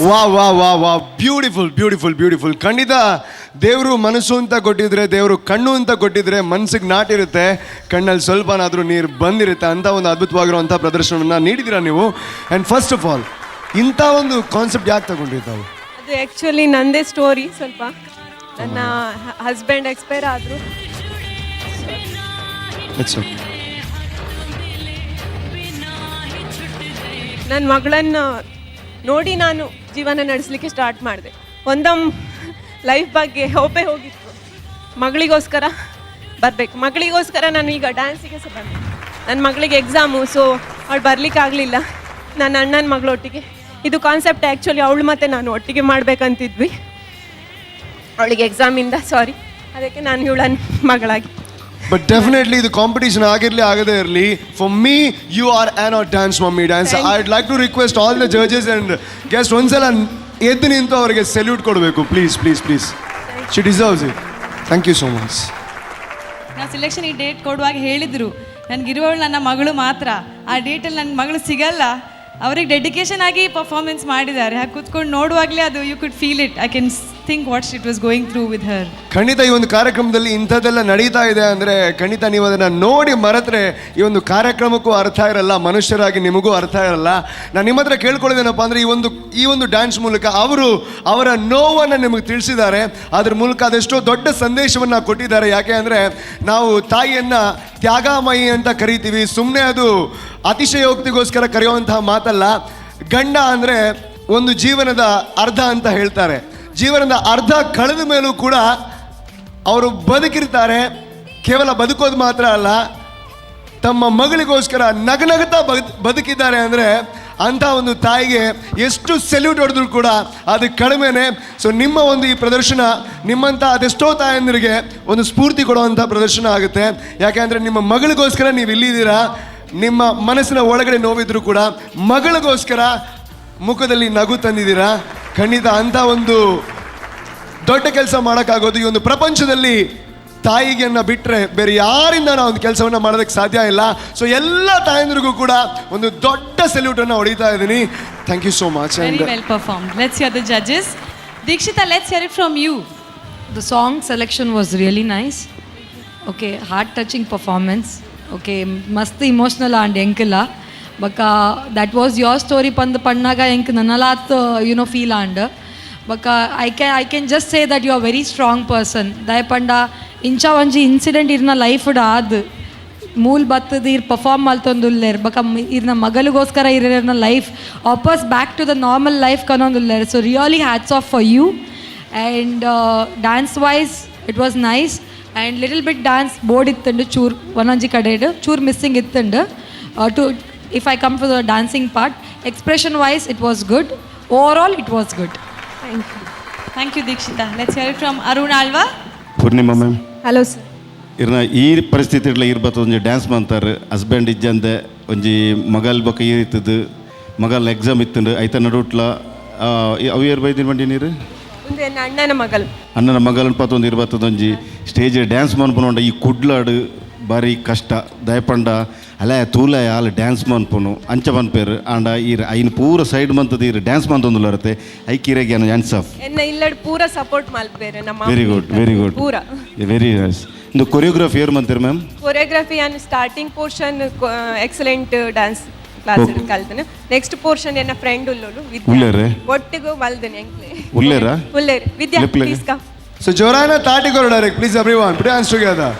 [SPEAKER 4] ವಾ ವಾ ವಾ ವಾ ಬ್ಯೂಟಿಫುಲ್ ಬ್ಯೂಟಿಫುಲ್ ಬ್ಯೂಟಿಫುಲ್. ಖಂಡಿತ ದೇವರು ಮನಸ್ಸು ಅಂತ ಕೊಟ್ಟಿದ್ರೆ, ದೇವರು ಕಣ್ಣು ಅಂತ ಕೊಟ್ಟಿದ್ರೆ ಮನಸ್ಸಿಗೆ ನಾಟಿರುತ್ತೆ, ಕಣ್ಣಲ್ಲಿ ಸ್ವಲ್ಪನಾದರೂ ನೀರು ಬಂದಿರುತ್ತೆ. ಅಂತ ಒಂದು ಅದ್ಭುತವಾಗಿರುವಂಥ ಪ್ರದರ್ಶನವನ್ನು ನೀಡಿದ್ದೀರಾ ನೀವು. ಆ್ಯಂಡ್ ಫಸ್ಟ್ ಆಫ್ ಆಲ್ ಇಂಥ ಒಂದು ಕಾನ್ಸೆಪ್ಟ್ ಯಾಕೆ ತಗೊಂಡಿರ್ತಾವೆ?
[SPEAKER 10] ಅದು ಆ್ಯಕ್ಚುಲಿ ನಂದೇ ಸ್ಟೋರಿ. ಸ್ವಲ್ಪ ನನ್ನ ಹಸ್ಬೆಂಡ್ ಎಕ್ಸ್ಪೈರ್ ಆದರು. ನನ್ನ ಮಗಳನ್ನು ನೋಡಿ ನಾನು ಜೀವನ ನಡೆಸಲಿಕ್ಕೆ ಸ್ಟಾರ್ಟ್ ಮಾಡಿದೆ. ಒಂದೊಂದು ಲೈಫ್ ಬಗ್ಗೆ ಹೋಪೇ ಹೋಗಿತ್ತು. ಮಗಳಿಗೋಸ್ಕರ ಬರಬೇಕು, ಮಗಳಿಗೋಸ್ಕರ ನಾನು ಈಗ ಡ್ಯಾನ್ಸಿಗೆ ಸಹ ಬಂದೆ. ನನ್ನ ಮಗಳಿಗೆ ಎಕ್ಸಾಮು, ಸೊ ಅವಳು ಬರಲಿಕ್ಕಾಗಲಿಲ್ಲ. ನನ್ನ ಅಣ್ಣನ ಮಗಳೊಟ್ಟಿಗೆ ಇದು ಕಾನ್ಸೆಪ್ಟ್ ಆ್ಯಕ್ಚುಲಿ ಅವಳು ಮತ್ತು ನಾನು ಒಟ್ಟಿಗೆ ಮಾಡಬೇಕಂತಿದ್ವಿ. ಅವಳಿಗೆ ಎಕ್ಸಾಮಿಂದ ಅದಕ್ಕೆ ನಾನು ಇವಳನ್ನ ಮಗಳಾಗಿ.
[SPEAKER 4] ಬಟ್ ಡೆಫಿನೆಟ್ಲಿ ಇದು ಕಾಂಪಿಟೇಷನ್ ಆಗಿರಲಿ ಆಗದೇ ಇರಲಿ, for me you are an dance mummy dance. I would like to request all the judges and guest ಒಂದ್ಸಲ ಎದ್ದು ನಿಂತು ಅವರಿಗೆ ಸೆಲ್ಯೂಟ್ ಕೊಡಬೇಕು. Please please please, she deserves it. Thank you so much.
[SPEAKER 5] ನಾವು ಸೆಲೆಕ್ಷನ್ ಈ ಡೇಟ್ ಕೊಡುವಾಗ ಹೇಳಿದರು, ನನಗಿರುವವಳು ನನ್ನ ಮಗಳು ಮಾತ್ರ, ಆ ಡೇಟಲ್ಲಿ ನನ್ನ ಮಗಳು ಸಿಗಲ್ಲ. ಅವ್ರಿಗೆ ಡೆಡಿಕೇಶನ್ ಆಗಿ ಪರ್ಫಾರ್ಮೆನ್ಸ್ ಮಾಡಿದ್ದಾರೆ. ಹಾಗೆ ಕೂತ್ಕೊಂಡು ನೋಡುವಾಗಲೇ ಅದು you could feel it. I can think what it was going through with her.
[SPEAKER 4] ಖಂಡಿತ ಈ ಒಂದು ಕಾರ್ಯಕ್ರಮದಲ್ಲಿ ಇಂಥದ್ದೆಲ್ಲ ನಡೀತಾ ಇದೆ ಅಂದರೆ ಖಂಡಿತ ನೀವು ಅದನ್ನು ನೋಡಿ ಮರೆತರೆ ಈ ಒಂದು ಕಾರ್ಯಕ್ರಮಕ್ಕೂ ಅರ್ಥ ಇರಲ್ಲ, ಮನುಷ್ಯರಾಗಿ ನಿಮಗೂ ಅರ್ಥ ಇರಲ್ಲ. ನಾನು ನಿಮ್ಮ ಹತ್ರ ಕೇಳ್ಕೊಳ್ಳೋದೇನಪ್ಪ ಅಂದರೆ ಈ ಒಂದು ಡ್ಯಾನ್ಸ್ ಮೂಲಕ ಅವರು ಅವರ ನೋವನ್ನು ನಿಮಗೆ ತಿಳಿಸಿದ್ದಾರೆ. ಅದ್ರ ಮೂಲಕ ಅದೆಷ್ಟೋ ದೊಡ್ಡ ಸಂದೇಶವನ್ನು ಕೊಟ್ಟಿದ್ದಾರೆ. ಯಾಕೆ ಅಂದರೆ ನಾವು ತಾಯಿಯನ್ನು ತ್ಯಾಗಮಯಿ ಅಂತ ಕರಿತೀವಿ, ಸುಮ್ಮನೆ ಅದು ಅತಿಶಯೋಕ್ತಿಗೋಸ್ಕರ ಕರೆಯುವಂತಹ ಮಾತಲ್ಲ. ಗಂಡ ಅಂದರೆ ಒಂದು ಜೀವನದ ಅರ್ಧ ಅಂತ ಹೇಳ್ತಾರೆ. ಜೀವನದ ಅರ್ಧ ಕಳೆದ ಮೇಲೂ ಕೂಡ ಅವರು ಬದುಕಿರ್ತಾರೆ. ಕೇವಲ ಬದುಕೋದು ಮಾತ್ರ ಅಲ್ಲ, ತಮ್ಮ ಮಗಳಿಗೋಸ್ಕರ ನಗನಗ್ತಾ ಬದುಕಿದ್ದಾರೆ ಅಂದರೆ ಅಂಥ ಒಂದು ತಾಯಿಗೆ ಎಷ್ಟು ಸೆಲ್ಯೂಟ್ ಹೊಡೆದ್ರು ಕೂಡ ಅದು ಕಡಿಮೆನೆ. ಸೊ ನಿಮ್ಮ ಒಂದು ಈ ಪ್ರದರ್ಶನ ನಿಮ್ಮಂಥ ಅದೆಷ್ಟೋ ತಾಯಂದಿರಿಗೆ ಒಂದು ಸ್ಫೂರ್ತಿ ಕೊಡುವಂಥ ಪ್ರದರ್ಶನ ಆಗುತ್ತೆ. ಯಾಕೆಂದರೆ ನಿಮ್ಮ ಮಗಳಿಗೋಸ್ಕರ ನೀವು ಇಲ್ಲಿದ್ದೀರಾ. ನಿಮ್ಮ ಮನಸ್ಸಿನ ಒಳಗಡೆ ನೋವಿದ್ರು ಕೂಡ ಮಗಳಿಗೋಸ್ಕರ ಮುಖದಲ್ಲಿ ನಗು ತಂದಿದ್ದೀರಾ. ಖಂಡಿತ ಅಂಥ ಒಂದು ದೊಡ್ಡ ಕೆಲಸ ಮಾಡೋಕ್ಕಾಗೋದು ಈ ಒಂದು ಪ್ರಪಂಚದಲ್ಲಿ ತಾಯಿಗೆಯನ್ನು ಬಿಟ್ಟರೆ ಬೇರೆ ಯಾರಿಂದ ನಾವು ಒಂದು ಕೆಲಸವನ್ನು ಮಾಡೋದಕ್ಕೆ ಸಾಧ್ಯ ಇಲ್ಲ. ಸೊ ಎಲ್ಲ ತಾಯಂದಿರಿಗೂ ಕೂಡ ಒಂದು ದೊಡ್ಡ ಸೆಲ್ಯೂಟನ್ನು ಹೊಡಿತಾ ಇದ್ದೀನಿ. Thank you so much.
[SPEAKER 5] Very well performed. Let's hear the judges. Dikshita, let's hear it from you.
[SPEAKER 12] The song selection was really nice. Okay, heart touching performance. Okay, mast emotional and enkila. Baka that was your story pannaga enk nanalat feel and. Baka I can just say that you are very strong person. Dayapanda incha onji incident irna life ad ಮೂಲ್ ಬತ್ತದ ಇರ್ perform ಮಾಡ್ತೊಂದುಲ್ಲೇರ್ ಬಕ ಇರ್ನ ಮಗಳಿಗೋಸ್ಕರ ಇರ್ನ life ವಾಪಸ್ back to the normal life ಕನೊಂದುಲ್ಲೇರ್. So really hats off for you. And dance wise it was nice. And little bit dance bored ಇತ್ತಂಡು ಚೂರ್ ಒಂದೊಂಜಿ ಕಡೆಡು ಚೂರ್ ಮಿಸ್ಸಿಂಗ್ ಇತ್ತಂಡು. To if I come for the dancing part, expression wise it was good. Over all it was good.
[SPEAKER 10] Thank you.
[SPEAKER 5] Thank you Dikshita. Let's hear it from Arun Alva.
[SPEAKER 11] Poornima ma'am,
[SPEAKER 10] hello sir.
[SPEAKER 11] ಇರ್ನ ಈ ಪರಿಸ್ಥಿತಿಡ್ಲ ಇರ್ಬತ್ತ ಒಂಜಿ dance ಮಾಡ್ತಾರೆ. Husband ಇಜ್ಜಂದೆ ಒಂಜಿ ಮಗಲ್ ಬೊಕ ಈರಿತ್ತದು, ಮಗಲ್ exam ಇತ್ತಂಡು ಐತ ನಡುಟ್ಲ ಅವು ಏರ್ ಬೈದಿನ ಬಂಡಿ ನೀರು
[SPEAKER 10] ಅಣ್ಣನ ಮಗಳು
[SPEAKER 11] ಅಣ್ಣನ ಮಗಲನ್ನು ಪಾತೊಂದು ಇರ್ಬತ್ತದೊಂಜಿ ಸ್ಟೇಜ್ ಡ್ಯಾನ್ಸ್ ಮನ್ಪುನೊಂಡ ಈ ಕುಡ್ಲಾಡು ಬಾರಿ ಕಷ್ಟ. ದಯಪಂಡ ಅಲೆ ತೂಲೆ ಅಲ್ಲಿ ಡ್ಯಾನ್ಸ್ ಮನ್ಪುನು ಅಂಚ ಮನ್ಪೇರು ಆಂಡ ಈರ್ ಐನ್ ಪೂರ ಸೈಡ್ ಮಂತದ ಈರ್ ಡ್ಯಾನ್ಸ್ ಮಂತೊಂದುಲ್ಲರತೆ ಐಕಿರೆಗೆ ಹ್ಯಾಂಡ್ಸ್ ಆಫ್
[SPEAKER 10] ಎನ್ನ ಇಲ್ಲಡ್ ಪೂರ ಸಪೋರ್ಟ್ ಮಲ್ಪೇರೆ ನಮ್ಮ.
[SPEAKER 11] ವೆರಿ ಗುಡ್ ವೆರಿ ಗುಡ್
[SPEAKER 10] ಪೂರ
[SPEAKER 11] ವೆರಿ ನೈಸ್. ಇದು ಕೊರಿಯೋಗ್ರಫಿ ಏರ್ ಮಂತೀರಿ ಮ್ಯಾಮ್?
[SPEAKER 10] ಕೊರಿಯೋಗ್ರಫಿ ನಾನು starting portion excellent dance class ಕಲ್ತೇನೆ. ನೆಕ್ಸ್ಟ್ ಪೋರ್ಷನ್ ಎನ್ನ ಫ್ರೆಂಡ್ ಉಲ್ಲೋಳು ವಿದ್ಯಾ ಒಟ್ಟಿಗೂ ಮಲ್ದೇನೆ ಎಂಕ್ಲೆ
[SPEAKER 11] ಉಲ್ಲೇರಾ
[SPEAKER 10] ಉಲ್ಲೇರ್ ವಿದ್ಯಾ ಪ್ಲೀಸ್ ಕಮ್.
[SPEAKER 4] ಸೊ ಜೋರಾನ ತಾಟಿಕೊರು direct please everyone put hands together.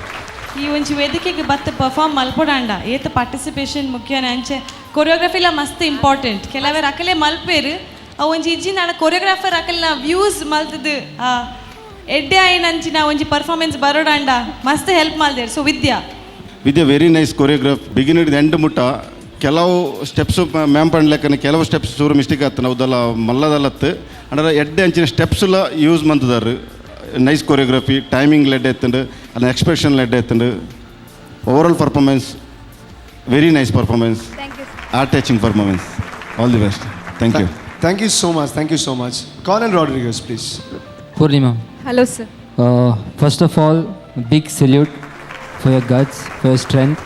[SPEAKER 5] ಈ ಒಂಜಿ ವೇದಿಕೆಗೆ ಬತ್ತ ಪರ್ಫಾರ್ಮ್ ಮಲ್ಪೊಡಾಂಡ ಏತ ಪಾರ್ಟಿಸಿಪೇಷನ್ ಮುಖ್ಯನೇ ಅಂಚೆ ಕೊರಿಯೋಗ್ರಫಿಲ ಮಸ್ತ್ ಇಂಪಾರ್ಟೆಂಟ್. ಕೆಲವರು ಅಕಲೆ ಮಲ್ಪೇರು ಅವು ಒಂಜಿ ಇಜ್ಜಿನ ಕೊರಿಯೋಗ್ರಾಫರ್ ಅಕಲ್ನ ವ್ಯೂಸ್ ಮಲ್ತದು ಎಡ್ಡೆ ಆಯ್ನಂಚಿನ ಒಂಜಿ ಪರ್ಫಾರ್ಮೆನ್ಸ್ ಬರೋಡಾಂಡ ಮಸ್ತ್ ಹೆಲ್ಪ್ ಮಲ್ದೇರು. So Vidya
[SPEAKER 11] very nice choreograph beginning end ಮುಟ್ಟ ಕೆಲವು ಸ್ಟೆಪ್ಸ್ ಮ್ಯಾಮ್ ಪಂಡ್ಲೆಕ್ಕನೆ ಕೆಲವು ಸ್ಟೆಪ್ಸ್ ಚೂರು ಮಿಸ್ಟೇಕ್ ಆಯ್ತು ನಾವುದೆಲ್ಲ ಮಲ್ಲದಲ್ಲತ್ತು ಅಂದ್ರೆ ಎಡ್ಡೆ ಅಂಚಿನ ಸ್ಟೆಪ್ಸ್ಲ ಯೂಸ್ ಮಂತದಾರು. ನೈಸ್ ಕೊರಿಯೋಗ್ರಫಿ, ಟೈಮಿಂಗ್ ಲೆಡ್ ಎತ್ತಂಡು ಅಲ್ಲ ಎಕ್ಸ್ಪ್ರೆಷನ್ ಲೆಡ್ ಎತ್ತಂಡು. Over all performance very nice performance, art touching performance. All the best. Thank you.
[SPEAKER 4] Thank you so much. Thank you so much. Cornel Rodrigues please.
[SPEAKER 8] Purnima.
[SPEAKER 10] Hello sir.
[SPEAKER 8] First of all, big salute for your guts, for your strength.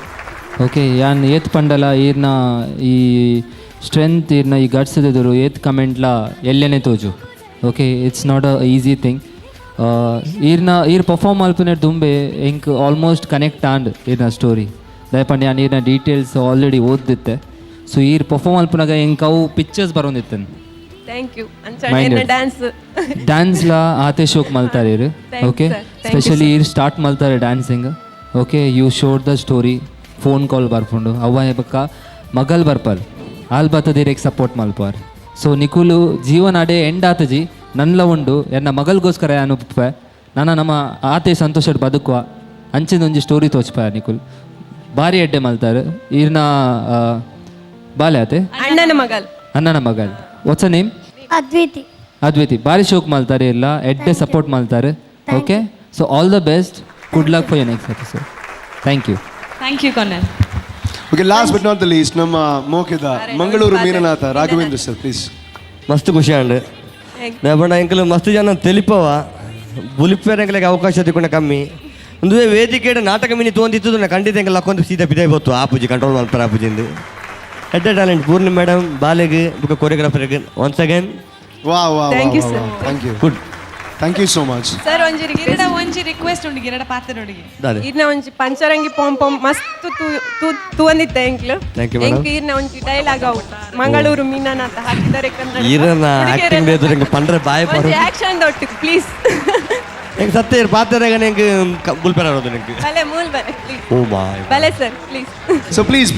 [SPEAKER 8] Okay, yan yet pandala irna strength ಇರ್ನ ಈ guts ಎದುರು ಏತ್ ಕಮೆಂಟ್ಲ ಎಲ್ಲೇನೆ ತೋಜು. Okay, it's not a easy thing. ಈರ್ perform ಮಲ್ಪುನೆ ದುಂಬೆ ಎಂಕ್ ಆಲ್ಮೋಸ್ಟ್ ಕನೆಕ್ಟ್ ಆಂಡ್ ಈರ್ನ ಸ್ಟೋರಿ ದಯಪಂಡು ನಾನು ಈರ್ನ ಡೀಟೇಲ್ಸ್ ಆಲ್ರೆಡಿ ಓದಿತ್ತೆ. ಸೊ ಈರ್ ಪರ್ಫಾರ್ಮ್ ಮಲ್ಪನಾಗ ಎಂಕ್ ಅವು ಪಿಕ್ಚರ್ಸ್ ಬರೋಂದಿತ್ತೇನೆ.
[SPEAKER 10] ಥ್ಯಾಂಕ್ ಯು ಅಂಚನೆ
[SPEAKER 8] ಡ್ಯಾನ್ಸ್ಲ ಆತೆ ಶೋಕ್ ಮಲ್ತಾರೆ ಇರು. ಓಕೆ, ಸ್ಪೆಷಲಿ ಈರ್ ಸ್ಟಾರ್ಟ್ ಮಲ್ತಾರೆ dancing. Okay, you showed the story. Phone call ಬರ್ಕೊಂಡು ಅವ್ವ ಬಕ್ಕ ಮಗಲ್ ಬರ್ಪಲ್ ಆಲ್ ಬತ್ತದಿರೇಗೆ ಸಪೋರ್ಟ್ ಮಲ್ಪಾರ್. ಸೊ ನಿಕುಲು ಜೀವನ ಅಡೆ ಎಂಡ್ ಆತಜಿ ನನ್ಲ ಉಂಡು ಎನ್ನ ಮಗಲ್ಗೋಸ್ಕರ ಯಾನು ಉಪ್ಪೆ ನಾನು ನಮ್ಮ ಆತೆ ಸಂತೋಷ ಬದುಕುವ ಅಂಚಿನೊಂಜಿ ಸ್ಟೋರಿ ತೋಚ್ಪಾಯ ನಿಕುಲ್ ಭಾರಿ ಎಡ್ಡೆ ಮಲ್ತಾರೆ. ಈರ್ನ ಬಾಲೆ ಆತೆ ಅಣ್ಣನ ಮಗಲ್ ವಾಟ್ಸ್ ಅ ನೇಮ್? ಅದ್ವಿತಿ. ಭಾರಿ ಶೋಕ್ ಮಲ್ತಾರೆ ಇಲ್ಲ ಎಡ್ಡೆ ಸಪೋರ್ಟ್ ಮಲ್ತಾರೆ. Okay, so all the best, good luck for your next episode. Thank you
[SPEAKER 5] ಕೊನೆಲ್.
[SPEAKER 4] Okay, last but not the least ನಮ್ಮ ಮೋಕೆದ ಮಂಗಳೂರು ಮೀನನಾಥ ರಾಘವೇಂದ್ರ ಸರ್ ಪ್ಲೀಸ್.
[SPEAKER 7] ಮಸ್ತ್ ಖುಷಿ ಅಂಡ್ ಬಣ್ಣ ಎಂಕಲು ಮಸ್ತ್ ಜನ ತೆಲಿಪವ ಬುಲಿಪೇರಂಕಲಿಗೆ ಅವಕಾಶ ತಿಕ್ಕೊಂಡ ಕಮ್ಮಿ ಒಂದು ವೇದಿಕೆ ನಾಟಕ ಮಿನಿ ತೊಂದಿತ್ತು ನಾ ಖಂಡಿತ ಎಂಕಲ್ ಹಾಕೊಂಡು ಸೀದಾ ಬಿದೆ ಗೊತ್ತು ಆಪುಜಿ ಕಂಟ್ರೋಲ್ ಮಾಡ್ತಾರೆ ಆಪುಜಿಂದು at the talent Poorni madam ಬಾಲೆಗೆ ಬುಕ್ ಕೊರಿಯೋಗ್ರಾಫರ್ಗೆ once again
[SPEAKER 4] thank you sir. Thank you, good, thank you so much
[SPEAKER 10] sir.
[SPEAKER 5] ಒಂಜಿ ರಿಕ್ವೆಸ್ಟ್ ಉಂಡು ಗಿರಡ ಪಾತ್ರರೊಡಿಗೆ
[SPEAKER 10] ಇರ್ನ ಒಂಜಿ ಪಂಚರಂಗಿ ಪೊಂ ಪೊಂ ಮಸ್ತ್ ತೂಂದಿತ್ತೆ ಎಂಕ್ಲು ಎಂಕ್ ಇರ್ನ ಒಂಜಿ ಡೈಲಾಗ್ ಅವು ಮಂಗಳೂರು ಮೀನನಾಥ ಹಾಕಿದರೆ ಕನ್ನಡ
[SPEAKER 7] ಈರನ ಆಕ್ಟಿಂಗ್ ಎದುರು ಎಂಕ ಪಂಡ್ರೆ ಬಾಯ್ ಬರೋ
[SPEAKER 10] ಒಂಜಿ ಆಕ್ಷನ್ ದೊಟ್ಟು ಪ್ಲೀಸ್
[SPEAKER 7] ಎಂಕ ಸತ್ಯ ಪಾತ್ರರಾಗ ಎಂಕ ಬುಲ್ಪೆರ ಆಡೋದು ಎಂಕ
[SPEAKER 10] ಬಲೆ ಮೂಲ್ ಬಲೆ ಪ್ಲೀಸ್.
[SPEAKER 7] ಓ ಬಾಯ್
[SPEAKER 10] ಬಲೆ sir please.
[SPEAKER 4] So please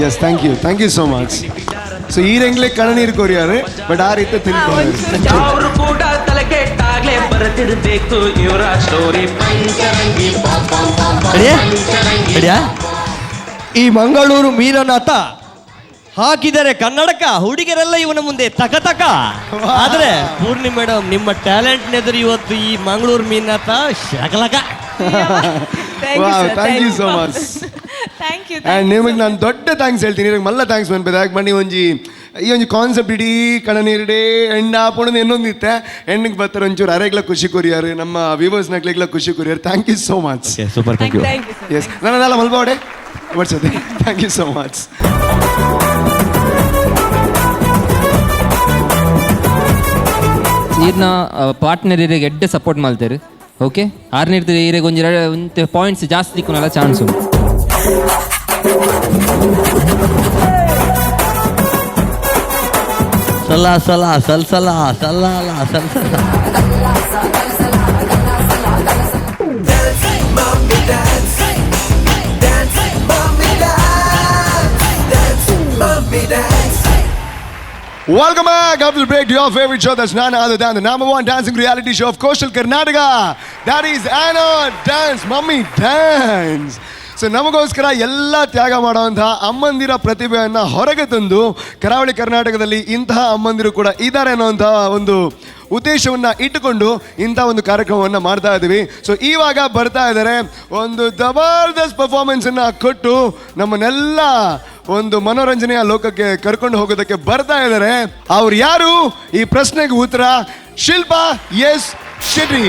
[SPEAKER 4] yes, thank you so much. So ಈ ರೆಂಗ್ಲೆ ಕಣ್ಣೀರು ಕೊರಿಯಾರೆ ಬಟ್ ಆ ರೀತಿ
[SPEAKER 6] ಅವರು ಕೂಡ ತಲೆ ಕೆಟ್ಟಾಗ್ಲೇ ಬರೆದಿರ್ಬೇಕು ಇವರ ಸ್ಟೋರಿ. ಪಂಚರಂಗಿ
[SPEAKER 7] ಈ ಮಂಗಳೂರು ಮೀನನಾಥ ಹಾಕಿದರೆ ಕನ್ನಡಕ ಹುಡುಗರೆಲ್ಲ ಇವನ ಮುಂದೆ ತಕ ಆದ್ರೆ ಪೂರ್ಣಿ ಮೇಡಮ್ ನಿಮ್ಮ ಟ್ಯಾಲೆಂಟ್ ನೆದರು ಇವತ್ತು ಈ ಮಂಗಳೂರು ಮೀನನಾಥ ಶಕಲಕ.
[SPEAKER 4] Thank you so much. And ನಿಮಗೆ ನಾನು ದೊಡ್ಡ ಥ್ಯಾಂಕ್ಸ್ ಹೇಳ್ತೀನಿ. ಮಲ್ಲ ಥ್ಯಾಂಕ್ಸ್ ಅನ್ಪದ ಯಾಕೆ ಬನ್ನಿ ಈ ಒಂಜಿ ಕಾನ್ಸೆಪ್ಟ್ ಇಡೀ ಕಣನೀರಿಡೇ ಎಣ್ಣೆ ಹಾಕೊಂಡು ಇನ್ನೊಂದಿತ್ತೆ ಹೆಣ್ಣಿಗೆ ಬರ್ತಾರೆ ಒಂಚೂರು ಅರೆಗ್ಲ ಖುಷಿ ಕೊರಿಯಾರು ನಮ್ಮ ವ್ಯೂವರ್ಸ್ ನಕ್ಲಿಗ್ಲ ಖುಷಿ ಕೊರಿಯಾರು. Thank you so much.
[SPEAKER 7] Super, thank you.
[SPEAKER 4] Yes, ನನ್ನದೆಲ್ಲ ಮಲ್ಬೋಡೆ ಬಡ್ಸೋದೆ. Thank you so much.
[SPEAKER 8] ಈರ್ನ ಪಾರ್ಟ್ನರ್ ಇರಿಗೆ ಎಡ್ಡೆ ಸಪೋರ್ಟ್ ಮಾಡ್ತಾರೆ. ಓಕೆ, ಆರ್ನಿರ್ತಾರೆ ಇರಿಗೆ ಒಂಜಿ ಪಾಯಿಂಟ್ಸ್ ಜಾಸ್ತಿ ತಿಕ್ಕೊನಲ್ಲ ಚಾನ್ಸ್ ಉಂಟು.
[SPEAKER 4] Welcome back after the break to your favorite show that's none other than the #1 dancing reality show of Coastal Karnataka. That is Anod Dance Mummy Dance. So ನಮಗೋಸ್ಕರ ಎಲ್ಲ ತ್ಯಾಗ ಮಾಡುವಂತಹ ಅಮ್ಮಂದಿರ ಪ್ರತಿಭೆಯನ್ನು ಹೊರಗೆ ತಂದು ಕರಾವಳಿ ಕರ್ನಾಟಕದಲ್ಲಿ ಇಂತಹ ಅಮ್ಮಂದಿರು ಕೂಡ ಇದ್ದಾರೆ ಅನ್ನೋಂತಹ ಒಂದು ಉದ್ದೇಶವನ್ನು ಇಟ್ಟುಕೊಂಡು ಇಂಥ ಒಂದು ಕಾರ್ಯಕ್ರಮವನ್ನು ಮಾಡ್ತಾ ಇದ್ದೀವಿ. ಸೊ ಇವಾಗ ಬರ್ತಾ ಇದ್ದಾರೆ ಒಂದು ಜಬರ್ದಸ್ತ್ ಪರ್ಫಾರ್ಮೆನ್ಸನ್ನು ಕೊಟ್ಟು ನಮ್ಮನ್ನೆಲ್ಲ ಒಂದು ಮನೋರಂಜನೆಯ ಲೋಕಕ್ಕೆ ಕರ್ಕೊಂಡು ಹೋಗೋದಕ್ಕೆ ಬರ್ತಾ ಇದ್ದಾರೆ. ಅವ್ರು ಯಾರು? ಈ ಪ್ರಶ್ನೆಗೆ ಉತ್ತರ ಶಿಲ್ಪಾ ಎಸ್ ಶೆಟ್ಟಿ.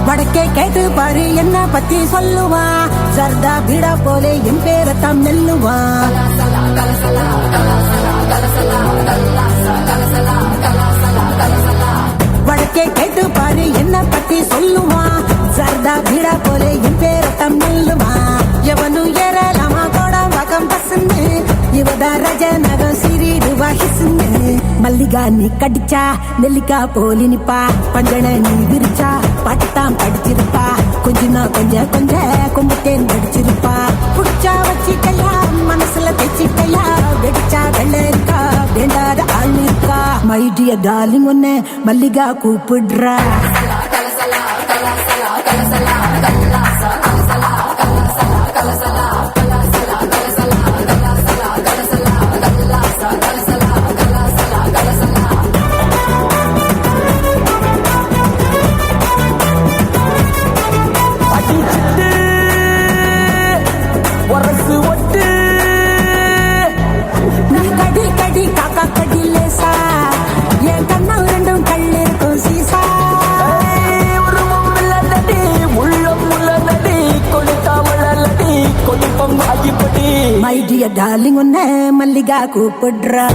[SPEAKER 15] வடக்கே கேட்டு பாரு என்ன பத்தி சொல்லுவா சர்தா பீடா போலே என் பேரத்தாம் நெல்லுவா வடக்கே கேட்டு பாரு என்ன பத்தி சொல்லுவா சர்தா பீடா போலே என் பேரத்தாம் நெல்லுவா எவனு ஏறலாமா கோட வகம் பசந்து இவத ரஜ நகம் சிறிடுவா ஹிசுந்து மல்லிகா நீ கடிச்சா நெல்லிக்கா போலி நிப்பா பஞ்சன நீ விரிச்சா பட்டாம் படிச்சிருப்பா கொஞ்சனா கொஞ்சம் கொம்புத்தேன் படிச்சிருப்பா புடிச்சா வச்சிக்கையா மனசுல தைச்சிக்கையா வெடிச்சா வெள்ளரிக்கா வேண்டாத ஆள் இருக்கா மை டியர் டார்லிங் ஒன்னு மல்லிகா கூப்பிடுறா డియర్ డార్లింగ్ ఉన్న మల్లిగా కూపుడ్రా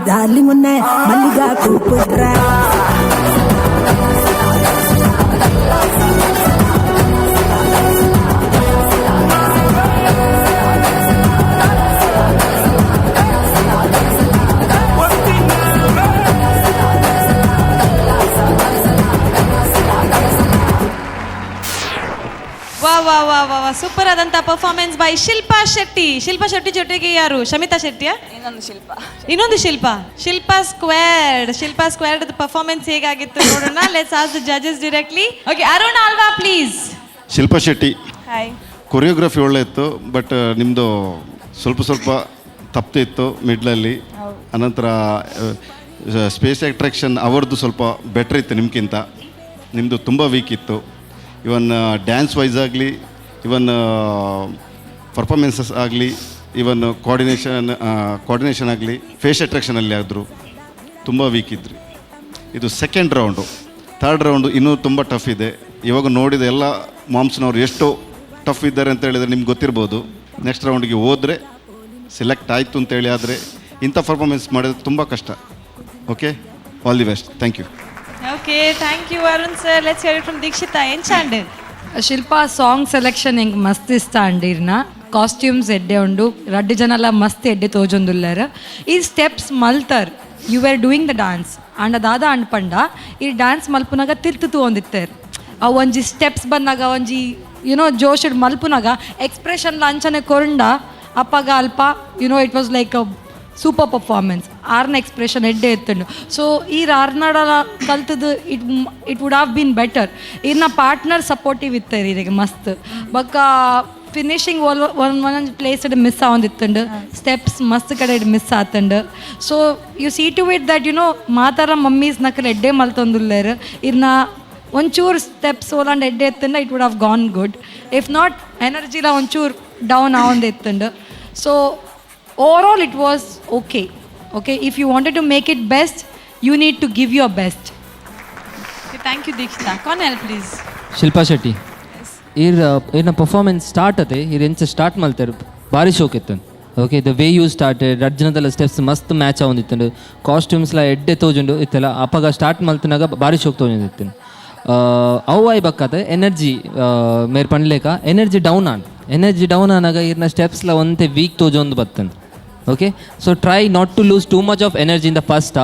[SPEAKER 15] డార్లింగ్ ఉన్న మల్లిగా కూపుడ్రా
[SPEAKER 5] ಸೂಪರ್ ಆದಂತ ಪರ್ಫಾರ್ಮೆನ್ಸ್ ಬೈ ಶಿಲ್ಪಾ ಶೆಟ್ಟಿ. ಶಿಲ್ಪಾ ಶೆಟ್ಟಿ ಜೊತೆಗೆ ಯಾರು? ಶಮಿತಾ ಶೆಟ್ಟಿಯಾ? ಇನ್ನೊಂದು ಶಿಲ್ಪಾ ಸ್ಕ್ವೇರ್ಡ್ ಪರ್ಫಾರ್ಮೆನ್ಸ್ ಹೇಗಾಗಿತ್ತು ನೋಡೋಣ. Let's ask the judges directly. Okay, Arun Alva please.
[SPEAKER 11] Shilpa Shetty,
[SPEAKER 5] hi.
[SPEAKER 11] Choreography ಒಳ್ಳೆ ಇತ್ತು, ಬಟ್ ನಿಮ್ಮದು ಸ್ವಲ್ಪ ತಪ್ಪಿತ್ತು ಮಿಡ್ಲಲ್ಲಿ. ಅನಂತರ ಸ್ಪೇಸ್ ಅಟ್ರಾಕ್ಷನ್ ಅವರದ್ದು ಸ್ವಲ್ಪ ಬೆಟ್ರ್ ಇತ್ತು ನಿಮ್ಗಿಂತ. ನಿಮ್ಮದು ತುಂಬ ವೀಕ್ ಇತ್ತು. ಇವನ್ ಡ್ಯಾನ್ಸ್ ವೈಸ್ ಆಗಲಿ, ಇವನ್ ಪರ್ಫಾರ್ಮೆನ್ಸಸ್ ಆಗಲಿ, ಇವನ್ ಕೋಆರ್ಡಿನೇಷನ್ ಆಗಲಿ, ಫೇಸ್ ಅಟ್ರಾಕ್ಷನಲ್ಲಿ ಆದರೂ ತುಂಬ ವೀಕ್ ಇದ್ರಿ. ಇದು ಸೆಕೆಂಡ್ ರೌಂಡು. ಥರ್ಡ್ ರೌಂಡು ಇನ್ನೂ ತುಂಬ ಟಫ್ ಇದೆ. ಇವಾಗ ನೋಡಿದ ಎಲ್ಲ ಮಾಮ್ಸ್ನವ್ರು ಎಷ್ಟು ಟಫ್ ಇದ್ದಾರೆ ಅಂತ ಹೇಳಿದರೆ ನಿಮ್ಗೆ ಗೊತ್ತಿರ್ಬೋದು. ನೆಕ್ಸ್ಟ್ ರೌಂಡಿಗೆ ಹೋದರೆ ಸೆಲೆಕ್ಟ್ ಆಯಿತು ಅಂತೇಳಿ, ಆದರೆ ಇಂಥ ಪರ್ಫಾರ್ಮೆನ್ಸ್ ಮಾಡಿದ್ರೆ ತುಂಬ ಕಷ್ಟ. Okay, all the best. Thank you.
[SPEAKER 5] Okay, thank you Arun sir. Let's hear it from Dikshita. ಎಂಚಾಂಡ್
[SPEAKER 12] ಶಿಲ್ಪಾ ಸಾಂಗ್ ಸೆಲೆಕ್ಷನ್ ಹೆಂಗೆ ಮಸ್ತ್ ಇಷ್ಟ ಅಂಡಿರ್ನ. ಕಾಸ್ಟ್ಯೂಮ್ಸ್ ಎಡ್ಡೆ ಉಂಡು, ರಡ್ಡು ಜನಲ ಮಸ್ತ್ ಎಡ್ಡೆ ತೋಜೊಂದುಲ್ಲರ. ಈ ಸ್ಟೆಪ್ಸ್ ಮಲ್ತರ್ you are doing the dance ಅಂಡ್ ಅದಾದ ಅನ್ಪಂಡ ಈ ಡ್ಯಾನ್ಸ್ ಮಲ್ಪುನಾಗ ತಿರ್ತು ಒಂದಿತ್ತೇರ್. ಅವು ಒಂಜಿ ಸ್ಟೆಪ್ಸ್ ಬಂದಾಗ ಒಂಜಿ ಯುನೋ ಜೋಶ್ ಮಲ್ಪುನಾಗ ಎಕ್ಸ್ಪ್ರೆಷನ್ ಅಂಚನೆ ಕೊರಂಡ ಅಪ್ಪಗ ಅಲ್ಪ it was like a super performance. ಆರ್ನ ಎಕ್ಸ್ಪ್ರೆಷನ್ ಎಡ್ಡೆ ಎತ್ತಂಡು. ಸೊ ಈ ಆರ್ನಾಡಲ ಕಲ್ತದ್ದು it would have bean better. ಇನ್ನ ಪಾರ್ಟ್ನರ್ ಸಪೋರ್ಟಿವ್ ಇತ್ತೇರಿ ಈಗ ಮಸ್ತ್. ಬಕ್ಕ ಫಿನಿಶಿಂಗ್ ಒಂದೊಂದು ಪ್ಲೇಸ್ ಮಿಸ್ ಆವಂದಿತ್ತಂಡು, ಸ್ಟೆಪ್ಸ್ ಮಸ್ತ್ ಕಡೆ ಮಿಸ್ ಆತಂಡು. So you see to it that ಮಾತಾರ ಮಮ್ಮೀಸ್ ನಕಲ್ ಎಡ್ಡೆ ಮಲ್ತೊಂದುಲ್ಲೇರು. ಇನ್ನ ಒಂಚೂರು ಸ್ಟೆಪ್ಸ್ ಓಲಾಂಡ್ ಎಡ್ಡೆ ಎತ್ತಂಡ it would have gone good. If not ಎನರ್ಜಿಲ ಒಂಚೂರು ಡೌನ್ ಆವಂದು ಎತ್ತಂಡು. So overall it was okay. If you wanted to make it best, you need to give your best.
[SPEAKER 5] Okay, thank you Dikshita. Cornel please.
[SPEAKER 8] Shilpa Shetty, ಇರ್ನ performance start ಅದೇ ಎಂಚ start ಮಾಡ್ತಾರೆ ಭಾರಿ ಶೋಕ್ ಇತ್ತು. Okay, the way you started ಅರ್ಜುನದಲ್ಲ steps ಮಸ್ತ್ match ಆಗೊಂದಿತ್ತು. ಕಾಸ್ಟ್ಯೂಮ್ಸ್ಲ ಎಡ್ಡೆ ತೋಜುಂಡು ಇತ್ತಲ್ಲ. ಅಪ್ಪಗ ಸ್ಟಾರ್ಟ್ ಮಲ್ತನಾಗ ಭಾರಿ ಶೋಕ್ ತೋಜೊಂದಿತ್ತು. ಅವು ಆಯ್ಬಕ್ಕದ ಎನರ್ಜಿ ಮೇರೆ ಪಣ್ಲೇಕ ಎನರ್ಜಿ ಡೌನ್ ಆನಾಗ ಇರ್ನ ಸ್ಟೆಪ್ಸ್ಲ ಒಂದೇ ವೀಕ್ ತೋಜೊಂದು ಬರ್ತಂದು. Okay, so try not to lose too much of energy in the first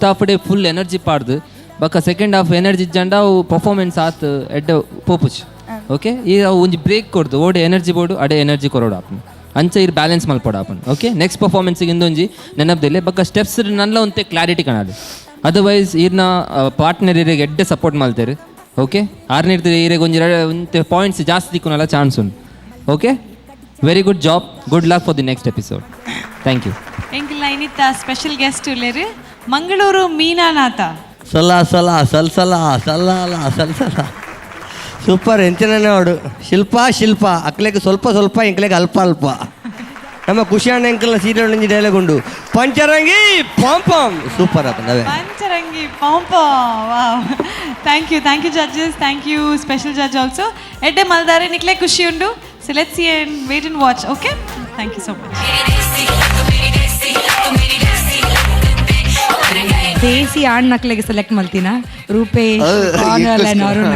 [SPEAKER 8] half ಡೇ ಫುಲ್ ಎನರ್ಜಿ ಪಾಡ್ದು ಬಕ್ಕ ಸೆಕೆಂಡ್ ಹಾಫ್ ಎನರ್ಜಿ ಜಂಡ ಅವು ಪರ್ಫಾರ್ಮೆನ್ಸ್ ಆತು ಎಡ್ಡೆ ಪೋಪುಚ್. ಓಕೆ, ಈಗ ಒಂಜಿ ಬ್ರೇಕ್ ಕೊಡ್ದು ಓಡೆ ಎನರ್ಜಿ ಬೋಡು ಅಡೆ ಎನರ್ಜಿ ಕೊರೋಡು ಆಪನ್ ಅಂಚ ಇರ್ ಬ್ಯಾಲೆನ್ಸ್ ಮಲ್ಪೋಡು ಆಪನ್. ಓಕೆ, ನೆಕ್ಸ್ಟ್ ಪರ್ಫಾರ್ಮೆನ್ಸಿಗೆ ಇಂದೊಂಜಿ ನೆನಪದಿಲ್ಲ ಬಕ್ಕ ಸ್ಟೆಪ್ಸ್ ನಲ್ಲ ಒಂತೆ ಕ್ಲಾರಿಟಿ ಕಾಣದು. ಅದರ್ವೈಸ್ ಇರ್ನ ಪಾರ್ಟ್ನರ್ ಇರಿಗೆ ಎಡ್ಡೆ ಸಪೋರ್ಟ್ ಮಾಡ್ತಾರೆ. ಓಕೆ, ಆರ್ನಿರ್ತಾರೆ ಇರಿಗೆ ಒಂಜಿ ಪಾಯಿಂಟ್ಸ್ ಜಾಸ್ತಿ ತಿಕ್ಕುನಲ್ಲ ಚಾನ್ಸ್ ಉಂಟು. Okay, very good job, good luck for the next episode. Thank you.
[SPEAKER 5] ಎಂಕಿಲ್ಲ ಇನ್ನಿತ್ತ ಸ್ಪೆಷಲ್ ಗೆಸ್ಟ್ ಉಳ್ಳೇರು ಮಂಗಳೂರು ಮೀನಾನಾಥ.
[SPEAKER 7] ಸಲ್ಲ ಸೂಪರ್ ಎಂಚನೇ ನೋಡು. ಶಿಲ್ಪ ಅಕ್ಲೆಗೆ ಸ್ವಲ್ಪ ಇಂಕ್ಲೆಗೆ ಅಲ್ಪ. ನಮ್ಮ ಖುಷಿಯಾಣ ಎಂಕಲ್ನ ಸೀರಿಯಲ್ ಒಂಜಿ ಡೈಲಾಗ್ ಉಂಡು, ಪಂಚರಂಗಿ ಪಾಂಪಾಂ. ಸೂಪರ್ ಆತ ನವೇ
[SPEAKER 5] Pancharangi Pom Pom. Wow, thank you judges. Thank you special judge also. ಎಡ್ಡೆ ಮಲ್ದಾರೆ ನಿಕ್ಲೆ ಖುಷಿ ಉಂಡು. So let's see and wait and watch. Okay, thank you so much.
[SPEAKER 12] Desi ಆಣ್ ನಕ್ಲೆಗೆ ಸೆಲೆಕ್ಟ್ ಮಾಡ್ತೀನ ರೂಪೇಶ್ ಕಾರ್ನಲ್ ಅಂಡ್ ಅರುಣ್.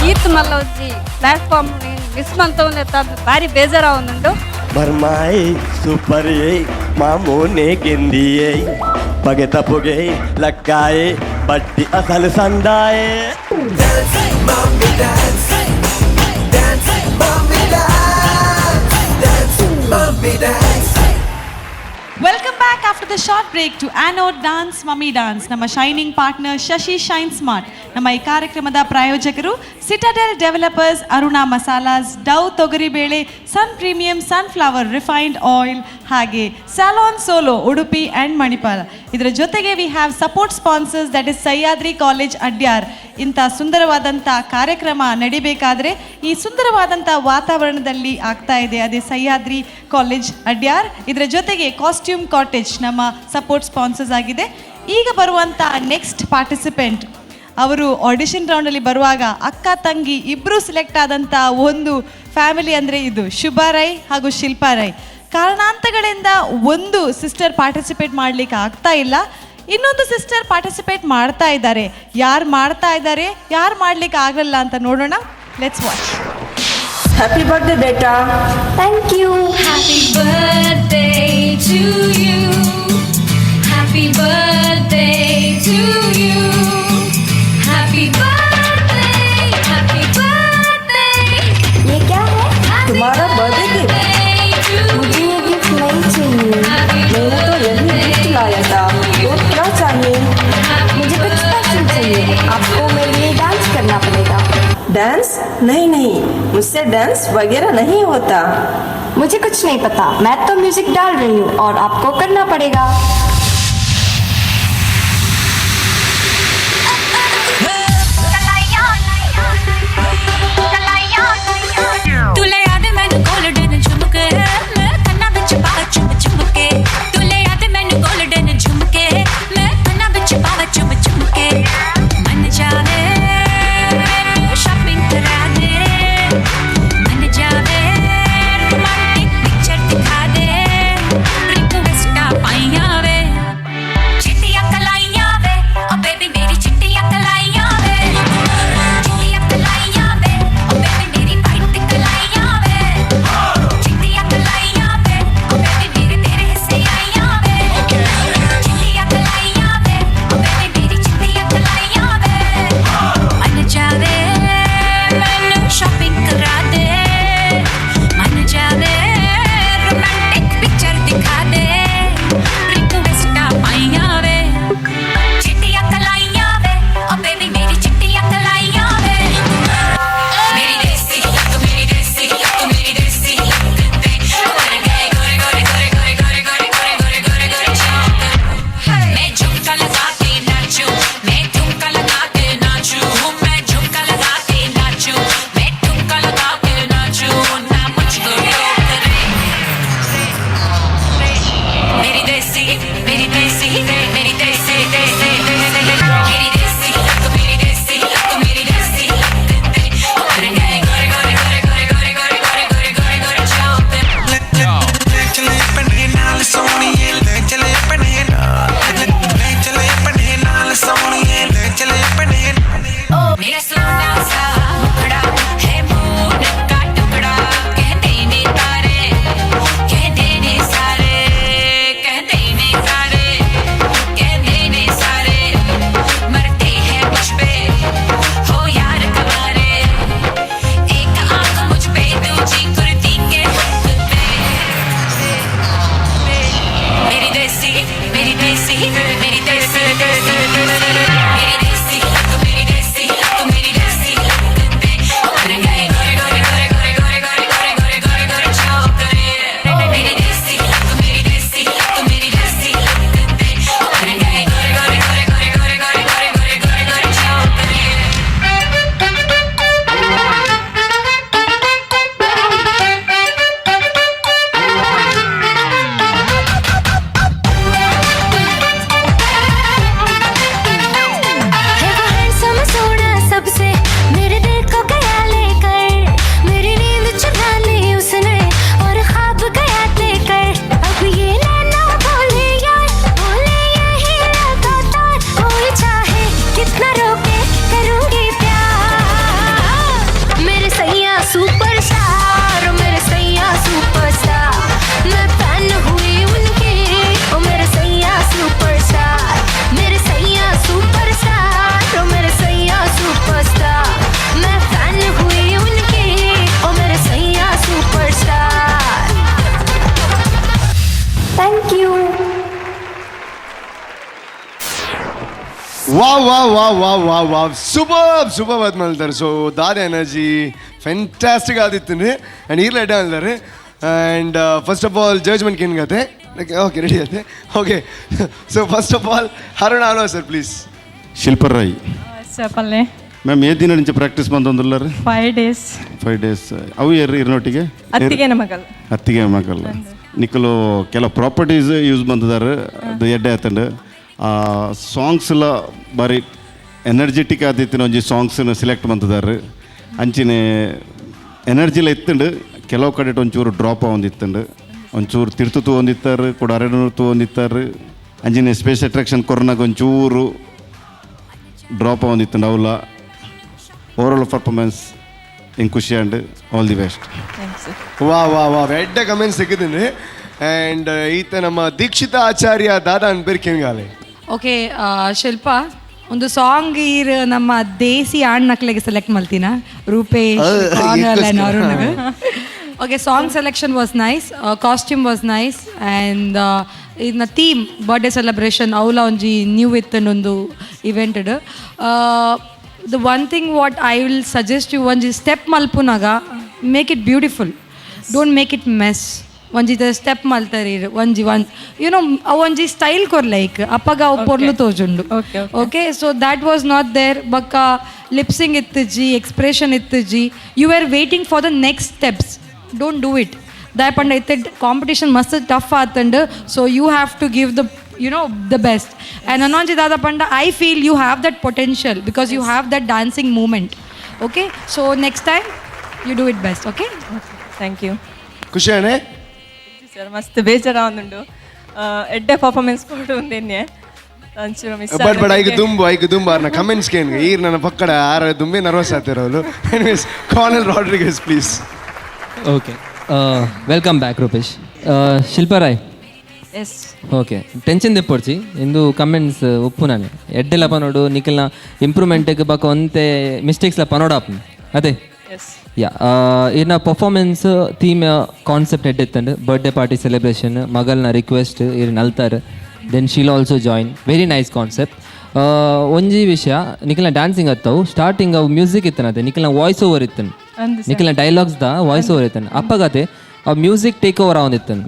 [SPEAKER 16] ಈತ್ ಮಲ್ಲ ಒಂಜಿ ಪ್ಲಾಟ್ಫಾರ್ಮ್ ಮಿಸ್ ಮಂತವನೆ ಭಾರಿ ಬೇಜಾರ ಅವನುಂಡು.
[SPEAKER 7] ಬರ್ಮಾಯಿ ಸೂಪರ್ ಮಾಮೂನೆ ಗೆಂದಿಯೇ ಪಗೆ ತಪ್ಪುಗೆ ಲಕ್ಕಾಯೆ ಬಟ್ಟಿ ಅಸಲು ಸಂದಾಯೆ.
[SPEAKER 3] Dance, mommy dance.
[SPEAKER 5] a short break to Anode Dance Mummy Dance. ನಮ್ಮ shining partner Shashi shine smart. ನಮ್ಮ ಈ ಕಾರ್ಯಕ್ರಮದ ಪ್ರಾಯೋಜಕರು ಸಿಟಾಡೆಲ್ ಡೆವಲಪರ್ಸ್, ಅರುಣಾ ಮಸಾಲಾಸ್, ಡೌ ತೊಗರಿಬೇಳೆ, sun premium sunflower refined oil, ಹಾಗೆ ಸ್ಯಾಲಾನ್ ಸೋಲೋ ಉಡುಪಿ ಆ್ಯಂಡ್ ಮಣಿಪಾಲ. ಇದರ ಜೊತೆಗೆ we have support sponsors, that is Sahyadri college Adyar. ಇಂಥ ಸುಂದರವಾದಂಥ ಕಾರ್ಯಕ್ರಮ ನಡಿಬೇಕಾದ್ರೆ ಈ ಸುಂದರವಾದಂಥ ವಾತಾವರಣದಲ್ಲಿ ಆಗ್ತಾ ಇದೆ, ಅದೇ ಸಹ್ಯಾದ್ರಿ ಕಾಲೇಜ್ ಅಡ್ಯಾರ್. ಇದರ ಜೊತೆಗೆ ಕಾಸ್ಟ್ಯೂಮ್ ಕಾಟೇಜ್ ನಮ್ಮ ಸಪೋರ್ಟ್ ಸ್ಪಾನ್ಸರ್ಸ್ ಆಗಿದೆ. ಈಗ ಬರುವಂಥ ನೆಕ್ಸ್ಟ್ ಪಾರ್ಟಿಸಿಪೆಂಟ್, ಅವರು ಆಡಿಷನ್ ರೌಂಡಲ್ಲಿ ಬರುವಾಗ ಅಕ್ಕ ತಂಗಿ ಇಬ್ಬರು ಸೆಲೆಕ್ಟ್ ಆದಂಥ ಒಂದು ಫ್ಯಾಮಿಲಿ ಅಂದರೆ ಇದು ಶುಭಾ ರೈ ಹಾಗೂ ಶಿಲ್ಪಾ ರೈ. ಕಾರಣಾಂತರಗಳಿಂದ ಒಂದು ಸಿಸ್ಟರ್ ಪಾರ್ಟಿಸಿಪೇಟ್ ಮಾಡಲಿಕ್ಕೆ ಆಗ್ತಾ ಇಲ್ಲ, ಇನ್ನೊಂದು ಸಿಸ್ಟರ್ ಪಾರ್ಟಿಸಿಪೇಟ್ ಮಾಡ್ತಾ ಇದ್ದಾರೆ. ಯಾರು ಮಾಡ್ತಾ ಇದ್ದಾರೆ, ಯಾರು ಮಾಡ್ಲಿಕ್ಕೆ ಆಗಲ್ಲ ಅಂತ ನೋಡೋಣ. Let's watch.
[SPEAKER 17] Happy birthday, beta.
[SPEAKER 9] Thank you. Happy birthday to you. Happy birthday to you. Happy birthday. Happy birthday.
[SPEAKER 17] ये क्या है? तुम्हारा बर्थडे गिफ्ट? मुझे ये गिफ्ट नहीं चाहिए. मैंने तो यही गिफ्ट लाया था. तो क्या चाहिए? मुझे कुछ स्पेशल चाहिए. आपको मेरे लिए डांस करना पड़ेगा. डांस? नहीं नहीं, मुझसे डांस वगैरह नहीं होता. मुझे कुछ नहीं पता. मैं तो म्यूजिक डाल रही हूँ और आपको करना पड़ेगा.
[SPEAKER 9] तुले याद मैनू गोल्डन झुमके, मैं कन्ना विच पावा चुम चुमके. तुले याद मैनू गोल्डन झुमके, मैं कन्ना विच पावा चुम चुमके. मन जावे शॉपिंग करा दे, मन जावे रोमांटिक पिक्चर दिखा दे. रिक्वेस्ट पाइया वे
[SPEAKER 4] ವಾವ್ ಸೂಪರ್ ಆತ್ ಮಲ್ತಾರೆ. ಸೊ ದಾದ ಎನರ್ಜಿ ಫ್ಯಾಂಟಾಸ್ಟಿಕ್ ಆದಿತ್ತು ಆ್ಯಂಡ್ ಈರ್ಲ ಎಡ್ಡ ಅಂತಾರೆ. And first of all judgement ಏನ್ಗತ್ತೆ ಓಕೆ ರೆಡಿ ಆಯ್ತೆ okay. So first of all Arun Alva sir please.
[SPEAKER 11] ಶಿಲ್ಪರಾಯ್
[SPEAKER 5] ಪಲ್ಲೆ
[SPEAKER 11] ಮ್ಯಾಮ್ ಏ ದಿನ నుంచి ಪ್ರಾಕ್ಟೀಸ್ ಬಂದೊಂದುಲ್ಲಾರ
[SPEAKER 5] 5 days
[SPEAKER 11] 5 days ಅವು ಇರ್ನೊಟ್ಟಿಗೆ ಅತ್ತಿಗೆ ಮಗಲ್ಲ ನಿಕ್ಕಲು ಕೆಲವು ಪ್ರಾಪರ್ಟೀಸ್ ಯೂಸ್ ಬಂದಿದ್ದಾರೆ ಅದು ಎಡ್ಡೆ ಆತಂಡು ಆ ಸಾಂಗ್ಸ್ ಎಲ್ಲ ಬಾರಿ ಎನರ್ಜೆಟಿಕ್ ಆದಿತ್ತಿನ ಒಂಜಿ ಸಾಂಗ್ಸ್ನ ಸಿಲೆಕ್ಟ್ ಬಂದಿದ್ದಾರೆ ಅಂಚಿನ ಎನರ್ಜಿಲ ಇತ್ತಂಡು ಕೆಲವು ಕಡೆ ಒಂಚೂರು ಡ್ರಾಪ್ ಆಗೊಂದಿತ್ತಂಡು ಒಂಚೂರು ತಿರ್ತು ಒಂದಿತ್ತಾರೆ ಕೂಡ ಅರೆನೂರು ಒಂದಿತ್ತಾರೆ ಅಂಚಿನ ಸ್ಪೇಸ್ ಅಟ್ರಾಕ್ಷನ್ ಕೊರೋನಾಗ ಒಂಚೂರು ಡ್ರಾಪ್ ಆಗೊಂದಿತ್ತಂಡು ಅವಲ್ಲ ಓವರಾಲ್ ಪರ್ಫಾರ್ಮೆನ್ಸ್ ಹಿಂಗೆ ಖುಷಿ ಆ್ಯಂಡ್ ಆಲ್ ದಿ ಬೆಸ್ಟ್.
[SPEAKER 4] ವಾ ಎಡ್ಡೆ ಕಮೆಂಟ್ಸ್ ಸಿಕ್ಕಿದ್ದೀನಿ. ಆ್ಯಂಡ್ ಈತ ನಮ್ಮ ದೀಕ್ಷಿತ ಆಚಾರ್ಯ ದಾದಾ ಅನ್ಪೇರು ಕೇಂಗಾಲೆ.
[SPEAKER 12] ಓಕೆ ಶಿಲ್ಪ ಒಂದು ಸಾಂಗ್ ಈರ್ ನಮ್ಮ ದೇಸಿ ಆಣ್ಣಕ್ಲೆಗೆ ಸೆಲೆಕ್ಟ್ ಮಲ್ತೀನ Rupesh Arun. Okay song selection was nice, costume was nice and ಇದನ್ನ ಥೀಮ್ ಬರ್ಡೇ ಸೆಲೆಬ್ರೇಷನ್ ಅವಲ ಒಂಜಿ ನ್ಯೂ ಇತ್ತಂಡು ಒಂದು ಇವೆಂಟೆಡ್. The one thing what I will suggest you onji step malpunaga make it beautiful, don't make it mess. Onji the step maltari onji one you know onji style kor like appaga porlu tojundu. Okay so that was not there. Bakka lip sync ittiji, expression ittiji, you were waiting for the next steps, don't do it. That panda itte competition must tough atand, so you have to give the the best. And Anonji Dada Panda, I feel you have that potential because you have that dancing movement. Okay, so next time you do it best. Okay,
[SPEAKER 10] thank you.
[SPEAKER 4] ಖುಷಿ ಆನೆ
[SPEAKER 10] sir ಮಸ್ತ್ ಬೇಜಾರ ಒಂದುಂಡು ಎಡ್ಡೆ performance ಕೊಟ್ಟು ಒಂದೇನೆ ಒಂಚೂರು miss
[SPEAKER 4] but ಐದು ದುಂಬು ಆರ್ನ ಕಮೆಂಟ್ಸ್ ಕೇನ್ಗೆ ಈರ್ ನನ್ನ ಪಕ್ಕಡ ಆರ ದುಂಬೆ ನರ್ವಸ್ ಆಗ್ತಿರೋರು. Anyways Cornel Rodrigues please.
[SPEAKER 8] Okay welcome back Rupesh. Shilpa Rai
[SPEAKER 10] yes
[SPEAKER 8] okay tension ತೆಪ್ಪೊಡ್ಚಿ ಇಂದು ಕಮೆಂಟ್ಸ್ ಒಪ್ಪು ನಾನು ಎಡ್ಡೆಲ್ಲ ಪನೋಡು ನಿಖಲ್ನ ಇಂಪ್ರೂವ್ಮೆಂಟ್ಗೆ ಬಕ್ಕ ಒಂತೆ ಮಿಸ್ಟೇಕ್ಸ್ಲ ಪನೋಡಾಪ್ನು ಅದೇ ಯಾ ಇನ್ನ ಪರ್ಫಾರ್ಮೆನ್ಸ್ ಥೀಮ್ ಕಾನ್ಸೆಪ್ಟ್ ಎಡ್ಡೆತ್ತಂಡು ಬರ್ಡೇ ಪಾರ್ಟಿ ಸೆಲೆಬ್ರೇಷನ್ ಮಗಲ್ನ ರಿಕ್ವೆಸ್ಟ್ ಇರ್ ನಲ್ತಾರೆ ದೆನ್ ಶೀಲ್ also join very nice concept. ಒಂಜಿ ವಿಷಯ ನಿಖಲ್ನ ಡ್ಯಾನ್ಸಿಂಗ್ ಹತ್ತವು ಸ್ಟಾರ್ಟಿಂಗ್ ಅವು ಮ್ಯೂಸಿಕ್ ಇತ್ತನತೆ ನಿಖಲ್ನ ವಾಯ್ಸ್ ಓವರ್ ಇತ್ತನು ನಿಖಲ್ನ ಡೈಲಾಗ್ಸ್ದ ವಾಯ್ಸ್ ಓವರ್ ಇತ್ತನು ಅಪ್ಪಗತೆ ಅವು ಮ್ಯೂಸಿಕ್ ಟೇಕ್ ಓವರ್ ಆಗೊಂದಿತ್ತನು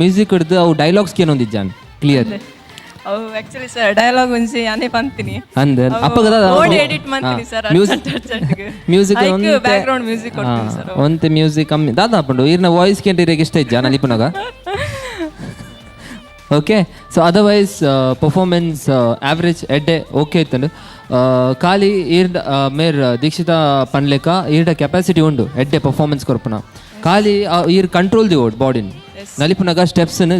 [SPEAKER 8] ಮ್ಯೂಸಿಕ್ ಹಿಡ್ದು ಅವು ಡೈಲಾಗ್ಸ್ ಕೇನೊಂದಿದ್ದಾನೆ ಕ್ಲಿಯರ್
[SPEAKER 10] ಅವು ಆಕ್ಚುಲಿ ಸರ್ ಡೈಲಾಗ್ ಒಂಜಿ ಅನೇ ಪಂತೀನಿ
[SPEAKER 8] ಅಂದ್ರೆ ಅಪ್ಪಗದ
[SPEAKER 10] ಎಡಿಟ್ ಮಾಡ್ತೀನಿ sir
[SPEAKER 8] music
[SPEAKER 10] background music ಕೊಡ್ತೀನಿ ಸರ್
[SPEAKER 8] ಒಂತೆ ಮ್ಯೂಸಿಕ್ ಕಮ್ಮಿ ದಾದಾ ಪಂಡು ಇರ್ನ ವಾಯ್ಸ್ ಕೇಂದ್ರಿಗೆ ಇಷ್ಟ ಇಜ್ಜಾ ನಲಿಪುನಾಗ okay so otherwise performance average ಎಡ್ಡೆ ಓಕೆ ಇತ್ತಂಡು ಖಾಲಿ ಈರ್ಡ ಮೇರ್ ದೀಕ್ಷಿತ ಪನ್ಲೆಕ ಈರ್ಡ ಕೆಪಾಸಿಟಿ ಉಂಡು ಎಡ್ಡೆ ಪರ್ಫಾರ್ಮೆನ್ಸ್ ಕೊರ್ಪುನ ಖಾಲಿ ಈರ್ ಕಂಟ್ರೋಲ್ ದಿ ಓಡ್ ಬಾಡಿನ ನಲಿಪುನಾಗ ಸ್ಟೆಪ್ಸ್ನ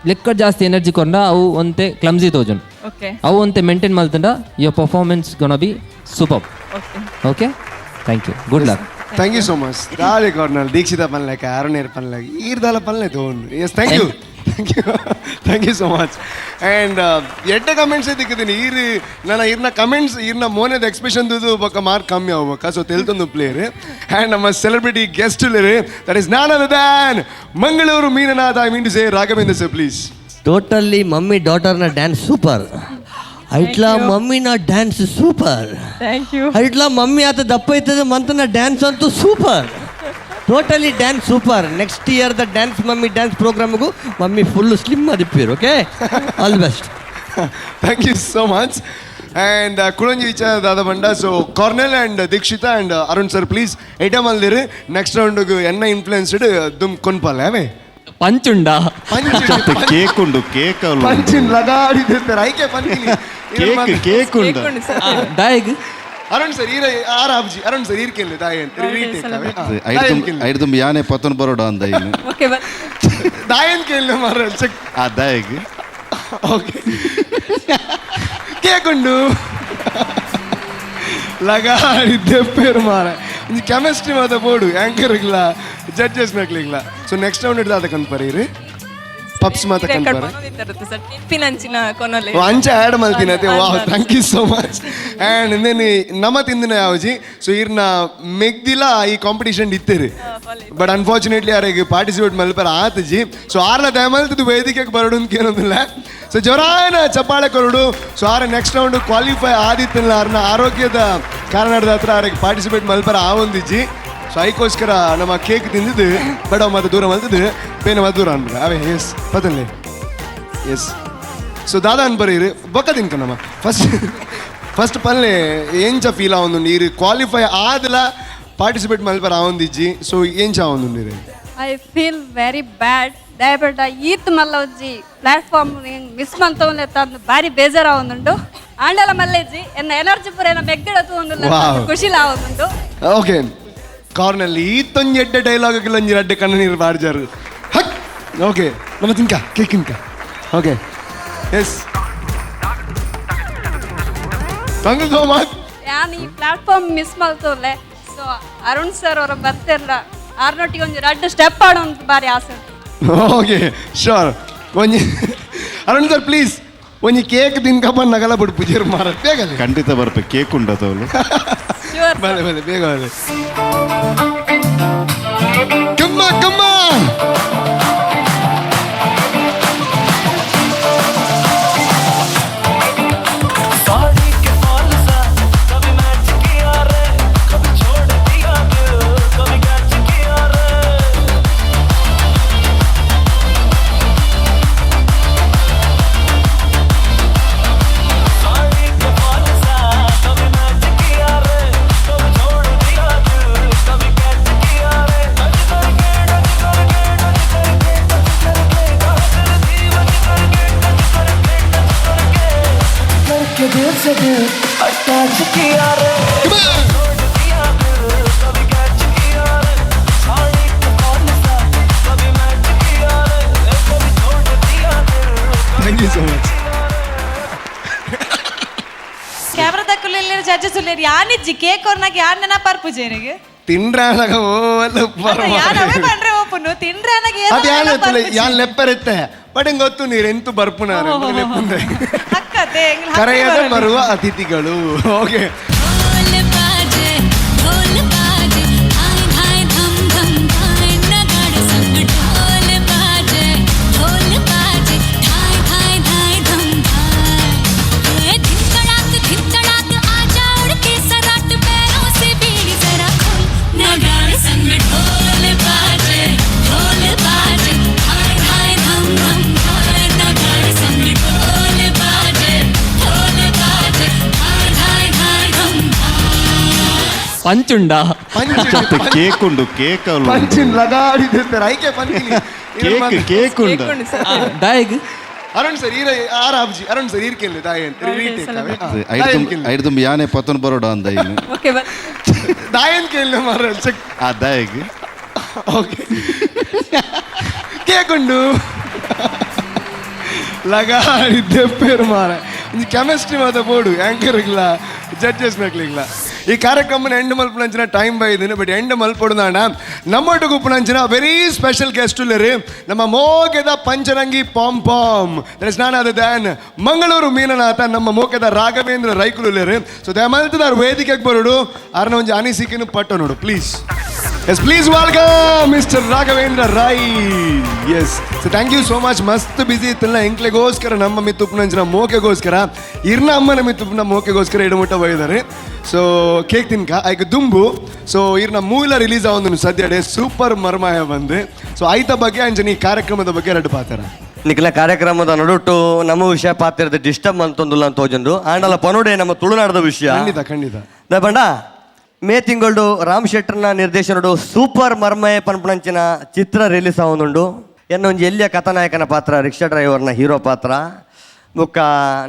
[SPEAKER 8] ಲೆಕ್ಕ ಜಾಸ್ತಿ ಎನರ್ಜಿ ಕೊಂಡ ಅವು ಒಂತೆ ಕ್ಲಮ್ಸಿ ತೋಜನ್ ಅವು ಒಂತೆ ಮೇಂಟೈನ್ ಮಲ್ತಂಡ your performance gonna be super. Okay thank you good luck.
[SPEAKER 4] Thank you so much. ದಾಳಿ ಕಾರ್ನಲ್ ದೀಕ್ಷಿತ ಪನ್ಲೆಕ ಅರುಣೇರ್ ಪನ್ಲೆಕ ಈರ್ದಾಲ ಪನ್ಲೆ ತಗೊಂಡು yes thank you thank you so much. And ಎಡ್ಡೆ ಕಮೆಂಟ್ಸ್ ದಿಕ್ಕಿದ್ದೀನಿ ಈರು ನನ್ನ ಇರ್ನ ಕಮೆಂಟ್ಸ್ ಇರ್ನ ಮೋನೆದ ಎಕ್ಸ್ಪ್ರೆಷನ್ ಬಕ್ಕ ಮಾರ್ಕ್ ಕಮ್ಮಿ ಆಗ್ಬೇಕಾ ಸೊ ತೆಲ್ತೊಂದು ಪ್ಲೇಯರ್. ಆ್ಯಂಡ್ ನಮ್ಮ celebrity guest that is none other than Mangaluru ಮೀನನಾಥ. I mean to say Raghavendra sir please.
[SPEAKER 7] Totally mommy ಡಾಟರ್ನ ಡ್ಯಾನ್ಸ್ ಸೂಪರ್. ಐಟ್ಲಾ ಮಮ್ಮಿನ ಡ್ಯಾನ್ಸ್ ಸೂಪರ್.
[SPEAKER 10] Thank you.
[SPEAKER 7] ಐಟ್ಲಾ ಮಮ್ಮಿ ಆತ ದಪ್ಪ ಇರ್ತದೆ ಮಂತನ ಡ್ಯಾನ್ಸ್ ಅಂತೂ super. Totally dance super. Next year the dance mummy dance ಪ್ರೋಗ್ರಾಮ್ಗೂ ಮಮ್ಮಿ ಫುಲ್ ಸ್ಲಿಮ್ ಆದಿಪ್ಪೀರು. Okay all best.
[SPEAKER 4] Thank you so much. And ಕುಳಂಜಿ ವಿಚಾರದ ಬಂಡ ಸೊ ಕಾರ್ನೆಲ್ and Deekshitha and Arun sir please item ಅಲ್ದಿರಿ ನೆಕ್ಸ್ಟ್ ರೌಂಡ್ಗೆ ಎನ್ನ ಇನ್ಫ್ಲುಯೆನ್ಸ್ಡ್ ದುಮ್ ಕೊನ್ಪಲ್ಲ ಅವೇ
[SPEAKER 8] ಪಂಚುಂಡ
[SPEAKER 11] ಕೇಕ್ ಉಂಡು ಕೇಕ್
[SPEAKER 4] ಪಂಚಿನ್ ಲಗಾಡಿದಿರ್ತಾರೆ ಐಕೆ ಪಂಚಿನಿ
[SPEAKER 11] ಕೇಕ್ ಉಂಡು
[SPEAKER 8] ದಾಯಿಗ್
[SPEAKER 4] ಅರುಣ್ ಸರ್ ಈರ ಆರಾಬ್ಜಿ ಅರುಣ್ ಸರ್ ಈರ್ಕೆಲ್ಲ ದಾಯನ್
[SPEAKER 11] ಐದು ತುಂಬ ಯಾನೆ ಪತ್ತೊನ್ ಬರೋಡ ಅಂದ ಇನ್ನು
[SPEAKER 4] ದಾಯನ್ ಕೇಳ ಮಾರ ಚೆಕ್
[SPEAKER 11] ಆ ದಾಯಿಗ್
[SPEAKER 4] ಓಕೆ ಕೇಕ್ ಉಂಡು ಲಗಾಡಿದ್ದೆಪ್ಪೇರು ಮಾರ ಒಂದು ಕೆಮಿಸ್ಟ್ರಿ ಮಾತ ಬೋಡು ಆ್ಯಂಕರ್ಗಳ ಜಡ್ಜಸ್ ನಕ್ಲಿಗ್ಲ ಸೊ ನೆಕ್ಸ್ಟ್ ರೌಂಡ್ ಹಿಡ್ದು ಅದಕ್ಕೆ ಪರೀರಿ ಪಪ್ಸ್ ಮಾತ ಕನ್ಪಾರೆ
[SPEAKER 10] ಸರ್ ಟಿಪ್ಪಿನಂಚಿನ ಕೊನೊಲೆ
[SPEAKER 4] ಅಂಚ ಆ್ಯಡ್ ಮಲ್ತಿನತೆ wow thank you so much and ಇಂದೇನು ನಮ್ಮ ತಿಂದಿನ ಯಾವಜಿ ಸೊ ಇರ್ನ ಮೆಗ್ದಿಲ ಈ ಕಾಂಪಿಟೇಷನ್ ಇತ್ತೇರಿ ಬಟ್ ಅನ್ಫಾರ್ಚುನೇಟ್ಲಿ ಯಾರಿಗೆ ಪಾರ್ಟಿಸಿಪೇಟ್ ಮಲ್ಪರ ಆತಜಿ ಸೊ ಆರ್ನ ದಯಮಲ್ತದ್ದು ವೇದಿಕೆಗೆ ಬರಡು ಅಂತ ಏನೊಂದಿಲ್ಲ ಸೊ ಜೋರಾಯನ ಚಪ್ಪಾಳೆ ಕೊರಡು ಸೊ ಆರ ನೆಕ್ಸ್ಟ್ ರೌಂಡ್ ಕ್ವಾಲಿಫೈ ಆದಿತ್ತಿಲ್ಲ ಅವ್ರನ್ನ ಆರೋಗ್ಯದ ಕಾರಣದ ಹತ್ರ ಅವ್ರಿಗೆ ಪಾರ್ಟಿಸಿಪೇಟ್ ಮಲ್ಪರ ಆವೊಂದಿಜ್ಜಿ ಸೊ ಅದಕ್ಕೋಸ್ಕರ ನಮ್ಮ ಕೇಕ್ ತಿಂದಿದ್ದು ಬಟ್ ಅವು ಮತ್ತೆ ದೂರ ಮಲ್ತದ್ದು ಪೇನ ಮತ್ತೆ ದೂರ ಅನ್ಬಿಡ ಅವೇ ಎಸ್ ಪತನ್ಲೆ ಎಸ್ ಸೊ ದಾದಾ ಅನ್ಬರೀರಿ ಬೊಕ್ಕ ತಿನ್ಕನಮ್ಮ ಫಸ್ಟ್ ಪಲ್ಲೆ ಏಂಚ ಫೀಲ್ ಆವೊಂದು ನೀರು ಕ್ವಾಲಿಫೈ ಆದಲ ಪಾರ್ಟಿಸಿಪೇಟ್ ಮಲ್ಪರ ಆವೊಂದಿಜ್ಜಿ ಸೊ ಏಂಚ ಆವೊಂದು ನೀರು
[SPEAKER 16] ಐ ಫೀಲ್ ವೆರಿ ಬ್ಯಾಡ್ ದಯಬೇಡ ಈತ್ ಮಲ್ಲಜ್ಜಿ ಪ್ಲಾಟ್ಫಾರ್ಮ್ ಮಿಸ್ ಮಂತವನ್ನೇ ತಂದು ಭಾರಿ ಬೇಜಾರ ಒಂದುಂಟು ಆಂಡಲ ಮಲ್ಲೆಜ್ಜಿ ಎನ್ನ ಎನರ್ಜಿ ಪೂರ ಏನ ಮೆಗ್ದಿಡತು ಒಂದು ಖುಷಿಲ ಒಂದುಂಟು
[SPEAKER 4] ಓಕೆ ಕಾರ್ನಲ್ಲಿ ಈತೊಂದು ಎಡ್ಡೆ ಡೈಲಾಗ್ ಒಂಜಿ ಅಡ್ಡೆ ಕಣ್ಣ ನೀರು ಬಾಡ್ಜಾರು ಹಕ್ ಓಕೆ ನಮ್ಮ ತಿನ್ಕ ಕೇಕ್ ತಿನ್ಕ okay yes thank you so much
[SPEAKER 16] ಯಾನ್ ಈ ಪ್ಲಾಟ್ಫಾರ್ಮ್ ಮಿಸ್ ಮಲ್ತೋಲೆ ಸೊ ಅರುಣ್ ಸರ್ ಅವರ ಬರ್ತಿರ್ಲ ಆರ್ನೊಟ್ಟಿಗೆ ಒಂದು 2 ಸ್ಟೆಪ್ ಆಡೋ ಅಂತ ಬಾರಿ ಆಸೆ
[SPEAKER 4] ಓಕೆ ಶೋರ್ ಒಂಜಿ ಅರುಣ್ ಸರ್ ಪ್ಲೀಸ್ ಒಂಜಿ ಕೇಕ್ ತಿನ್ಕಪ್ಪ ನಗಲ ಬಿಡು ಪೂಜಾರು ಮಾರ ಬೇಗ
[SPEAKER 11] ಖಂಡಿತ ಬರ್ಬೇಕು ಕೇಕ್ ಉಂಡತವಳು
[SPEAKER 4] ಬಲೆ ಬಲೆ ಬೇಗ ಬಲೆ ಕಮ್ಮ ಕಮ್ಮ thank you so much
[SPEAKER 5] camera ತಕ್ಕುಲೆಲ್ಲ ಜಡ್ಜಸ್ ಉಳ್ಳೇರಿ ಯಾನಿಜ್ಜಿ ಕೇಕ್ ಅವ್ರನಾಗ ಯಾರು ನೆನಪಾರ್ ಪೂಜೆರಿಗೆ
[SPEAKER 4] ತಿಂಡ್ರಾನಾಗ ಓವಲ್ಲ
[SPEAKER 5] ಯಾನವೇ ಬಂದ್ರೆ ಓಪನು ತಿಂಡ್ರಾನಾಗ
[SPEAKER 4] ಅದು ಯಾನ್ ಎತ್ತಲ್ಲ ಯಾನ್ ಲೆಪ್ಪರಿತ್ತೆ ಬಟ್ ಹಿಂಗೆ ಗೊತ್ತು ನೀರು ಎಂತೂ ಬರ್ಪುನಾರೆ ಲೆಪ್ಪುಂದೆ
[SPEAKER 5] ಅಕ್ಕತೆ
[SPEAKER 4] ಕರೆಯದೆ ಬರುವ ಅತಿಥಿಗಳು ಓಕೆ
[SPEAKER 8] ಪಂಚುಂಡ
[SPEAKER 11] ಕೇಕ್ ಉಂಡು ಕೇಕ್
[SPEAKER 4] ಪಂಚಿನ್ ಲಗಾಡಿದಿರ್ತಾರೆ ಐಕೆ ಪಂಚಿನಿ
[SPEAKER 11] ಕೇಕ್ ಉಂಡು
[SPEAKER 8] ಡಾಯಗ್
[SPEAKER 4] ಅರುಣ್ ಸರ್ ಈರ ಆರ ಅಬ್ಜಿ ಅರುಣ್ ಸರ್ ಈರ್ಕೆಲ್ಲ ದಾಯ
[SPEAKER 11] ಐದು ತುಂಬ ಯಾನೆ ಪತ್ತೊಂದು ಬರೋಡ ಅಂದ ಇನ್ನು
[SPEAKER 10] ಓಕೆ ಬರ್
[SPEAKER 4] ದಾಯನ್ ಕೇಳಿ ಮಾರ ಚೆಕ್
[SPEAKER 11] ಆ ದಾಯಗ್
[SPEAKER 4] ಓಕೆ ಕೇಕ್ ಉಂಡು ಲಗಾಡಿದ್ದೆಪ್ಪೇರು ಮಾರ ಕೆಮಿಸ್ಟ್ರಿ ಮಾತ ಬೋರ್ಡು ಆ್ಯಂಕರ್ ಇಲ್ಲ ಜಡ್ಜಸ್ ನಕ್ಲಿಲ್ಲ ಈ ಕಾರ್ಯಕ್ರಮನ ಎಂಡ್ ಮಲ್ಪನಂಚಿನ ಟೈಮ್ ಬೈದಿನಿ ಬಟ್ ಎಂಡ್ ಮಲ್ಪೊಡುದಾಣ ನಮ್ಮೊಟ್ಟಿಗೆ ಉಪ್ಪನಂಚಿನ ವೆರಿ ಸ್ಪೆಷಲ್ ಗೆಸ್ಟ್ ಉಳ್ಳೇರಿ ನಮ್ಮ ಮೋಕೆದ ಪಂಚರಂಗಿ ಪಾಮ್ ಪಾಮ್ ಸ್ನಾನ ದ್ಯಾನ್ ಮಂಗಳೂರು ಮೀನನಾಥ ನಮ್ಮ ಮೋಕೆದ ರಾಘವೇಂದ್ರ ರೈಕುಲು ಉಳ್ಳೇರಿ ಸೊ ದಯಮಲ್ತದ ವೇದಿಕೆಗೆ ಬರೋಡು ಅವ್ರನ್ನ ಒಂದು ಅನಿಸಿಕೆನು ಪಟ್ಟು ನೋಡು please yes please welcome mister Raghavendra Rai yes so thank you so much ಮಸ್ತ್ ಬಿಸಿ ಇತ್ತಲ್ಲ ಎಂಕ್ಲೆಗೋಸ್ಕರ ನಮ್ಮ ಮಿತ್ತುಪ್ಪನಂಚಿನ ಮೋಕೆಗೋಸ್ಕರ ಇರ್ನ ಅಮ್ಮನ ಮಿತ್ತುಪ್ಪನ ಮೋಕೆಗೋಸ್ಕರ ಇಡಮುಟ್ಟ ಬೈದಾರೆ ಸೊ ಕೇಕ್ ತಿನ್ಕ ಆಯ್ಕೆ ದುಂಬು ಸೊ ಇರ್ನ ಮೂಲ ರಿಲೀಸ್ ಆವೊಂದು ಸದ್ಯಡೆ ಸೂಪರ್ ಮರ್ಮಾಯ ಬಂದು ಸೊ ಆಯ್ತ ಬಗ್ಗೆ ಅಂಜನಿ ಕಾರ್ಯಕ್ರಮದ ಬಗ್ಗೆ ಎರಡು ಪಾತ್ರ
[SPEAKER 7] ನಿಖಿಲ ಕಾರ್ಯಕ್ರಮದ ನಡುಟು ನಮ್ಮ ವಿಷಯ ಪಾತ್ರದ ಡಿಸ್ಟರ್ಬ್ ಅಂತಂದಿಲ್ಲ ಅಂತ ಹೋಜಂದು ಆಂಡಲ ಪನುಡೆ ನಮ್ಮ ತುಳುನಾಡದ ವಿಷಯ
[SPEAKER 4] ಖಂಡಿತ ಖಂಡಿತ
[SPEAKER 7] ದಯಪಂಡ ಮೇ ತಿಂಗಳು ರಾಮ್ ಶೆಟ್ಟರ್ನ ನಿರ್ದೇಶನಡು ಸೂಪರ್ ಮರ್ಮಯ ಪನ್ಪಣಂಚಿನ ಚಿತ್ರ ರಿಲೀಸ್ ಆವೊಂದುಂಡು ಎನ್ನೊಂಜಿ ಎಲ್ಲಿಯ ಕಥಾನಾಯಕನ ಪಾತ್ರ ರಿಕ್ಷಾ ಡ್ರೈವರ್ನ ಹೀರೋ ಪಾತ್ರ ಬೊಕ್ಕ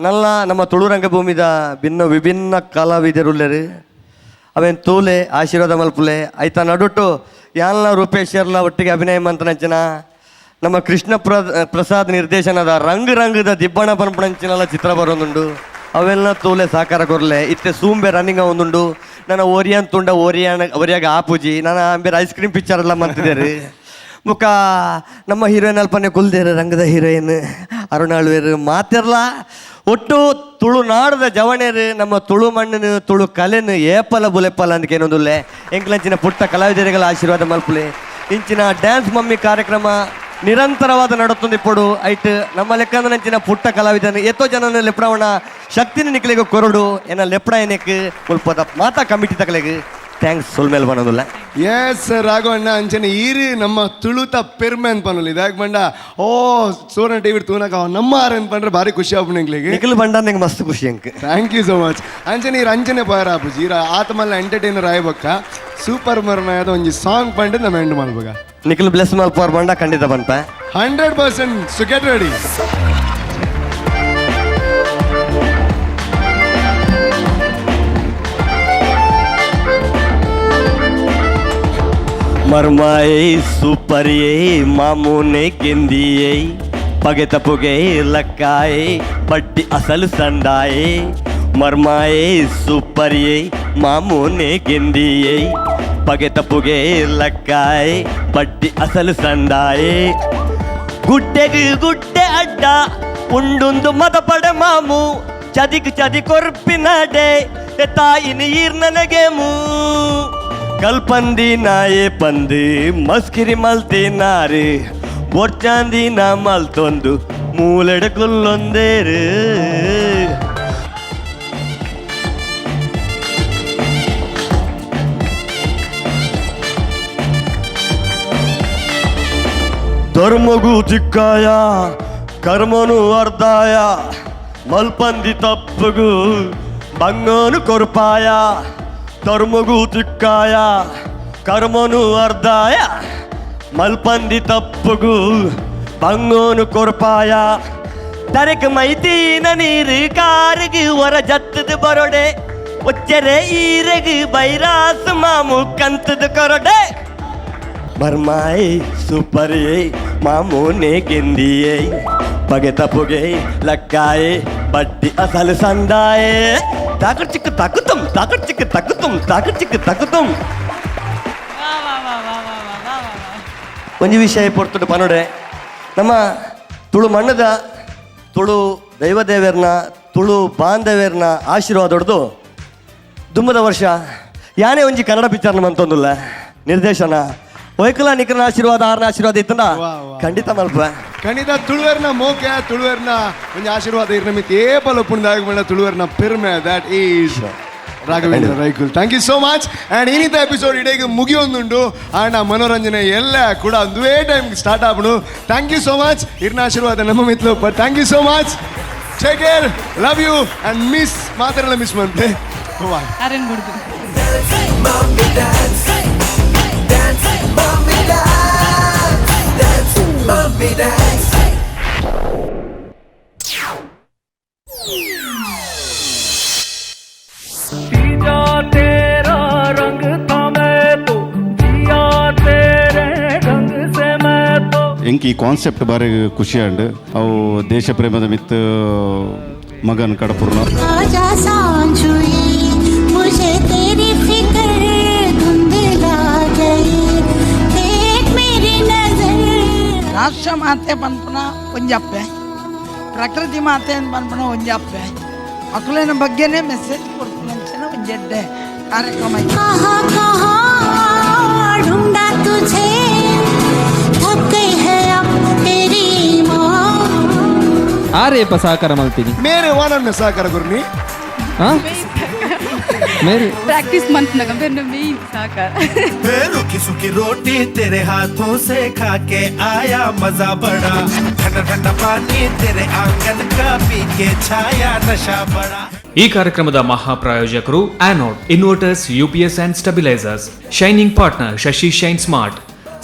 [SPEAKER 7] ನಲ್ಲ ನಮ್ಮ ತುಳು ರಂಗಭೂಮಿದ ವಿಭಿನ್ನ ಕಲಾವಿದರುಲ್ಲೆರು ಅವೇನು ತೂಲೆ ಆಶೀರ್ವಾದ ಮಲ್ಪುಲೆ ಆಯ್ತಾ ನಡುಟು ಯಾನ್ಲ ರೂಪೇಶ್ವರ್ಲ ಒಟ್ಟಿಗೆ ಅಭಿನಯ ಮಂತನಂಚಿನ ನಮ್ಮ ಕೃಷ್ಣ ಪ್ರಸಾದ್ ನಿರ್ದೇಶನದ ರಂಗದ ದಿಬ್ಬಣ ಪನ್ಪಣಂಚಿನಲ್ಲ ಚಿತ್ರ ಬರೋದುಂಡು ಅವೆಲ್ಲ ತೂಲೆ ಸಾಕಾರ ಕೊರ್ಲೆ ಇತ್ತೆ ಸೂಂಬೆ ರನ್ನಿಂಗ್ ಒಂದುಂಡು ನನ್ನ ಓರಿಯನ್ ತುಂಡ ಓರಿಯಾಗ ಆಪೂಜಿ ನಾನು ಬೇರೆ ಐಸ್ ಕ್ರೀಮ್ ಪಿಕ್ಚರ್ ಎಲ್ಲ ಮಾಡ್ತಿದ್ದೇರಿ ಮುಖ ನಮ್ಮ ಹೀರೋಯಿನ್ ಅಲ್ಪನೆ ಕುಲ್ದೇರು ರಂಗದ ಹೀರೋಯಿನ್ ಅರುಣಾಳ್ವೇರು ಮಾತಿರಲ್ಲ ಒಟ್ಟು ತುಳುನಾಡದ ಜವಣೇರು ನಮ್ಮ ತುಳು ಮಣ್ಣಿನ ತುಳು ಕಲೆನು ಏಪಲ ಬುಲೆಪಲ ಅಂತ ಏನೊಂದುಲ್ಲೆ ಎಂಕ್ಲಂಚಿನ ಪುಟ್ಟ ಕಲಾವಿದರಿಗಳ ಆಶೀರ್ವಾದ ಮಲ್ಪಲೆ ಇಂಚಿನ ಡ್ಯಾನ್ಸ್ ಮಮ್ಮಿ ಕಾರ್ಯಕ್ರಮ ನಿರಂತರವಾದ ನಡುತ್ತೊಂದು ಇಪ್ಪಡು ಐಟ್ ನಮ್ಮ ಲೆಕ್ಕಂದ ನಂಚಿನ ಪುಟ್ಟ ಕಲಾವಿದನು ಎತ್ತೋ ಜನನ ಲೆಪ್ಪಡವಣ ಶಕ್ತಿನ ನಿಕ್ಲಿಗೆ ಕೊರಡು ಏನ ಲೆಪ್ಪಡ ಏನಕ್ಕೆ ಮುಲ್ಪದ ಮಾತಾ ಕಮಿಟಿ ತಕಲೆಗೆ ಥ್ಯಾಂಕ್ಸ್ ಸುಲ್ಮೇಲ್ ಬನ್ನೋದಿಲ್ಲ
[SPEAKER 4] ಎಸ್ ರಾಘವಣ್ಣ ಅಂಚನೆ ಈರಿ ನಮ್ಮ ತುಳುತ ಪೆರ್ಮೆ ಅಂತ ಪನ್ನೋಲ್ಲ ಇದಾಗ ಬಂಡ ಓ ಸೋನ ಟಿವಿ ತೂನಕ ನಮ್ಮ ಆರ್ ಅಂತ ಪಂಡ್ರೆ ಭಾರಿ ಖುಷಿ ಆಗ್ಬಿಡ್ಲಿಕ್ಕೆ
[SPEAKER 7] ನಿಖಿಲ್ ಬಂಡ ನಂಗೆ ಮಸ್ತ್ ಖುಷಿ ಅಂಕ
[SPEAKER 4] ಥ್ಯಾಂಕ್ ಯು ಸೋ ಮಚ್ ಅಂಚನೆ ಈರು ಅಂಚನೆ ಪಾರ ಆಪುಜಿ ಈರ ಆತ ಮಲ್ಲ ಎಂಟರ್ಟೈನರ್ ಆಯ್ಬಕ್ಕ ಸೂಪರ್ ಮರ್ನಾಯದ ಒಂಜಿ ಸಾಂಗ್ ಪಂಡು ನಮ್ಮ ಎಂಡ್ ಮಾಡ್ಬೇಕ
[SPEAKER 7] ನಿಖಿಲ್ ಬ್ಲೆಸ್ ಮಲ್ಪವರ್ ಬಂಡ ಖಂಡಿತ ಬಂತ
[SPEAKER 4] 100%. So get ready.
[SPEAKER 7] మర్మాయే సూపరియే మామూనే గిందియే పగెత పొగే లక్కాయే బట్టి అసలు సండాయే మర్మాయే సూపరియే మామూనే గిందియే పగెత పొగే లక్కాయే బట్టి అసలు సండాయే గుడ్డెకు గుడ్డె అడ్డ ఉండుందు మదపడ మాము చదికి చది కొర్పినాడే తాయిని ఈర్ననగేము ಕಲ್ಪಂದಿ ನಾಯೇ ಪಂದು ಮಸ್ಕಿರಿ ಮಲ್ತಿನಾರು ಬೊರ್ಚಾಂದಿ ನಾ ಮಲ್ತೊಂದು ಮೂಲೆಡಕುಲ್ಲೊಂದೇರು ಧರ್ಮಗೂ ಚಿಕ್ಕಾಯ ಕರ್ಮನು ಅರ್ಧಾಯ ಮಲ್ಪಂದಿ ತಪ್ಪಗೂ ಬಂಗೋನು ಕೊರ್ಪಾಯ ಧರ್ಮಗೂ ಚಿಕ್ಕಾಯ ಕರ್ಮನು ಅರ್ಧಾಯ ಮಲ್ಪಂದಿ ತಪ್ಪಗೂ ಬಂಗೋನು ಕೊರ್ಪಾಯ ತರಕ ಮೈತೀನ ನೀರು ಕಾರಿಗೆ ಹೊರ ಜತ್ತದ ಬರೊಡೆ ಒಚ್ಚರೆ ಈರೆಗೆ ಬೈರಾಸು ಮಾಮು ಕಂತದ ಕೊರಡೆ ಬರ್ಮಾಯಿ ಸೂಪರಿಯೇ ಮಾಮೂನೆ ಗೆಂದಿಯೇ ಪಗೆತ ಪೊಗೆ ಲಕ್ಕಾಯೇ ಬಡ್ಡಿ ಅಸಲು ಸಂದಾಯೇ ತಾಕರ್ ಚಿಕ್ಕ ತಕ್ಕುತ್ತಂ ತಾಕರ್ ಚಿಕ್ಕ ತಕ್ಕುತ್ತಂ ತಾಕರ್ ಚಿಕ್ಕ ತಕ್ಕುತ್ತಂ ಒಂದು ವಿಷಯ ಪೊರ್ತುಡು ಪನೊಡೆ ನಮ್ಮ ತುಳು ಮಣ್ಣದ ತುಳು ದೈವದೇವರನ್ನ ತುಳು ಬಾಂಧವ್ಯರನ್ನ ಆಶೀರ್ವಾದ ಹೊಡೆದು ದುಂಬದ ವರ್ಷ ಯಾನೇ ಒಂಜಿ ಕನ್ನಡ ಪಿಕ್ಚರ್ನ ಮಂತೊಂದುಲ್ಲ ನಿರ್ದೇಶನ ಒಯ್ಕಲ ನಿಖರನ ಆಶೀರ್ವಾದ ಆರ್ನ ಆಶೀರ್ವಾದ ಇತ್ತಂದ ಖಂಡಿತ ಮಲ್ಪ
[SPEAKER 4] ಖಂಡಿತ ತುಳುವರ್ನ ಮೋಕೆ ತುಳುವರ್ನ ಒಂದು ಆಶೀರ್ವಾದ ಇರ್ ನಮಿತ್ ಏಪಲ ಪುಣ್ಯದಾಗ ಬಂದ ತುಳುವರ್ನ ಪೆರ್ಮೆ ದಟ್ ಈಸ್ ರಾಘವೇಂದ್ರ ರೈಕುಲ್. Thank you so much. And ಇನ್ನಿತ ಎಪಿಸೋಡ್ ಇಡೀಗ ಮುಗಿಯೊಂದುಂಡು ಆಂಡ ಮನೋರಂಜನೆ ಎಲ್ಲ ಕೂಡ ಒಂದೇ ಟೈಮ್ ಸ್ಟಾರ್ಟ್ ಆಗ್ಬಿಡು. Thank you so much. ಇರ್ನ ಆಶೀರ್ವಾದ ನಮ್ಮ ಮಿತ್ಲು but thank you so much. Take care, love you and miss ಮಾತಾಡಲ್ಲ ಮಿಸ್ ಮಂತೆ
[SPEAKER 5] ಅರೇನ್ ಬಿಡ್ದು
[SPEAKER 3] Mommy dance, mommy dance.
[SPEAKER 6] जीजा तेरा रंग था मैं तो जिया तेरे ढंग से मैं तो
[SPEAKER 11] ಎಂಕಿ ಕಾನ್ಸೆಪ್ಟ್ ಬಾರಿ ಖುಷಿ ಅಂಡ್ ಅವು ದೇಶ ಪ್ರೇಮದ ಮಿತ್ ಮಗನ್ ಕಡಪುರ್ನ
[SPEAKER 15] आजा सांझ हुई मुझे तेरी फिक्र धुंधला गई देख मेरी नजर
[SPEAKER 18] ರಾಷ್ಟ್ರ ಮಾತೆ ಪನ್ಪುನ ಒಂಜಪ್ಪೆ ಪ್ರಕೃತಿ ಮಾತೆ ಅಂತ ಪನ್ಪುನ ಒಂಜಪ್ಪೆ ಮಕ್ಕಳಿನ ಬಗ್ಗೆನೇ ಮೆಸೇಜ್ ಕೊಡ್ತೀನಿ ಒಂಜೆಡ್ಡೆ ಕಾರ್ಯಕ್ರಮ
[SPEAKER 15] कहाँ कहाँ ढूंढा तुझे थक गई है अब तेरी माँ
[SPEAKER 8] ಆರೇಪ ಸಹಕಾರ ಮಾಡ್ತೀನಿ
[SPEAKER 4] ಮೇರೆ ವಾನನ್ನ ಸಹಕಾರ ಗುರ್ನಿ
[SPEAKER 8] ಮೇರೆ
[SPEAKER 16] प्रैक्टिस मंथ नगम फिर मेन साकार
[SPEAKER 3] रुकी सुखी रोटी तेरे हाथों से खा के आया मजा बड़ा ठंडा ठंडा पानी तेरे आंगन का पी के छाया नशा बड़ा.
[SPEAKER 1] ಈ ಕಾರ್ಯಕ್ರಮದ ಮಹಾಪ್ರಾಯೋಜಕರು anode inverters UPS and stabilisers, shining partner Shashi shine smart,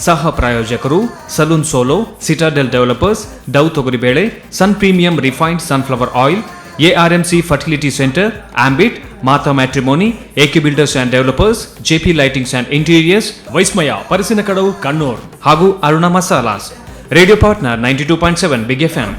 [SPEAKER 1] ಸಹ ಪ್ರಾಯೋಜಕರು salon solo, citadel developers, Dove ತೊಗರಿಬೇಳೆ, sun premium refined sunflower oil, ARMC fertility centre, ambit, Mata matrimony, AK builders and developers, JP lightings and interiors, ವೈಸ್ಮಯ ಪರಿಸಿನ ಕಡವು ಕಣ್ಣೂರ್ ಹಾಗೂ Aruna masalas. Radio partner 92.7 big FM.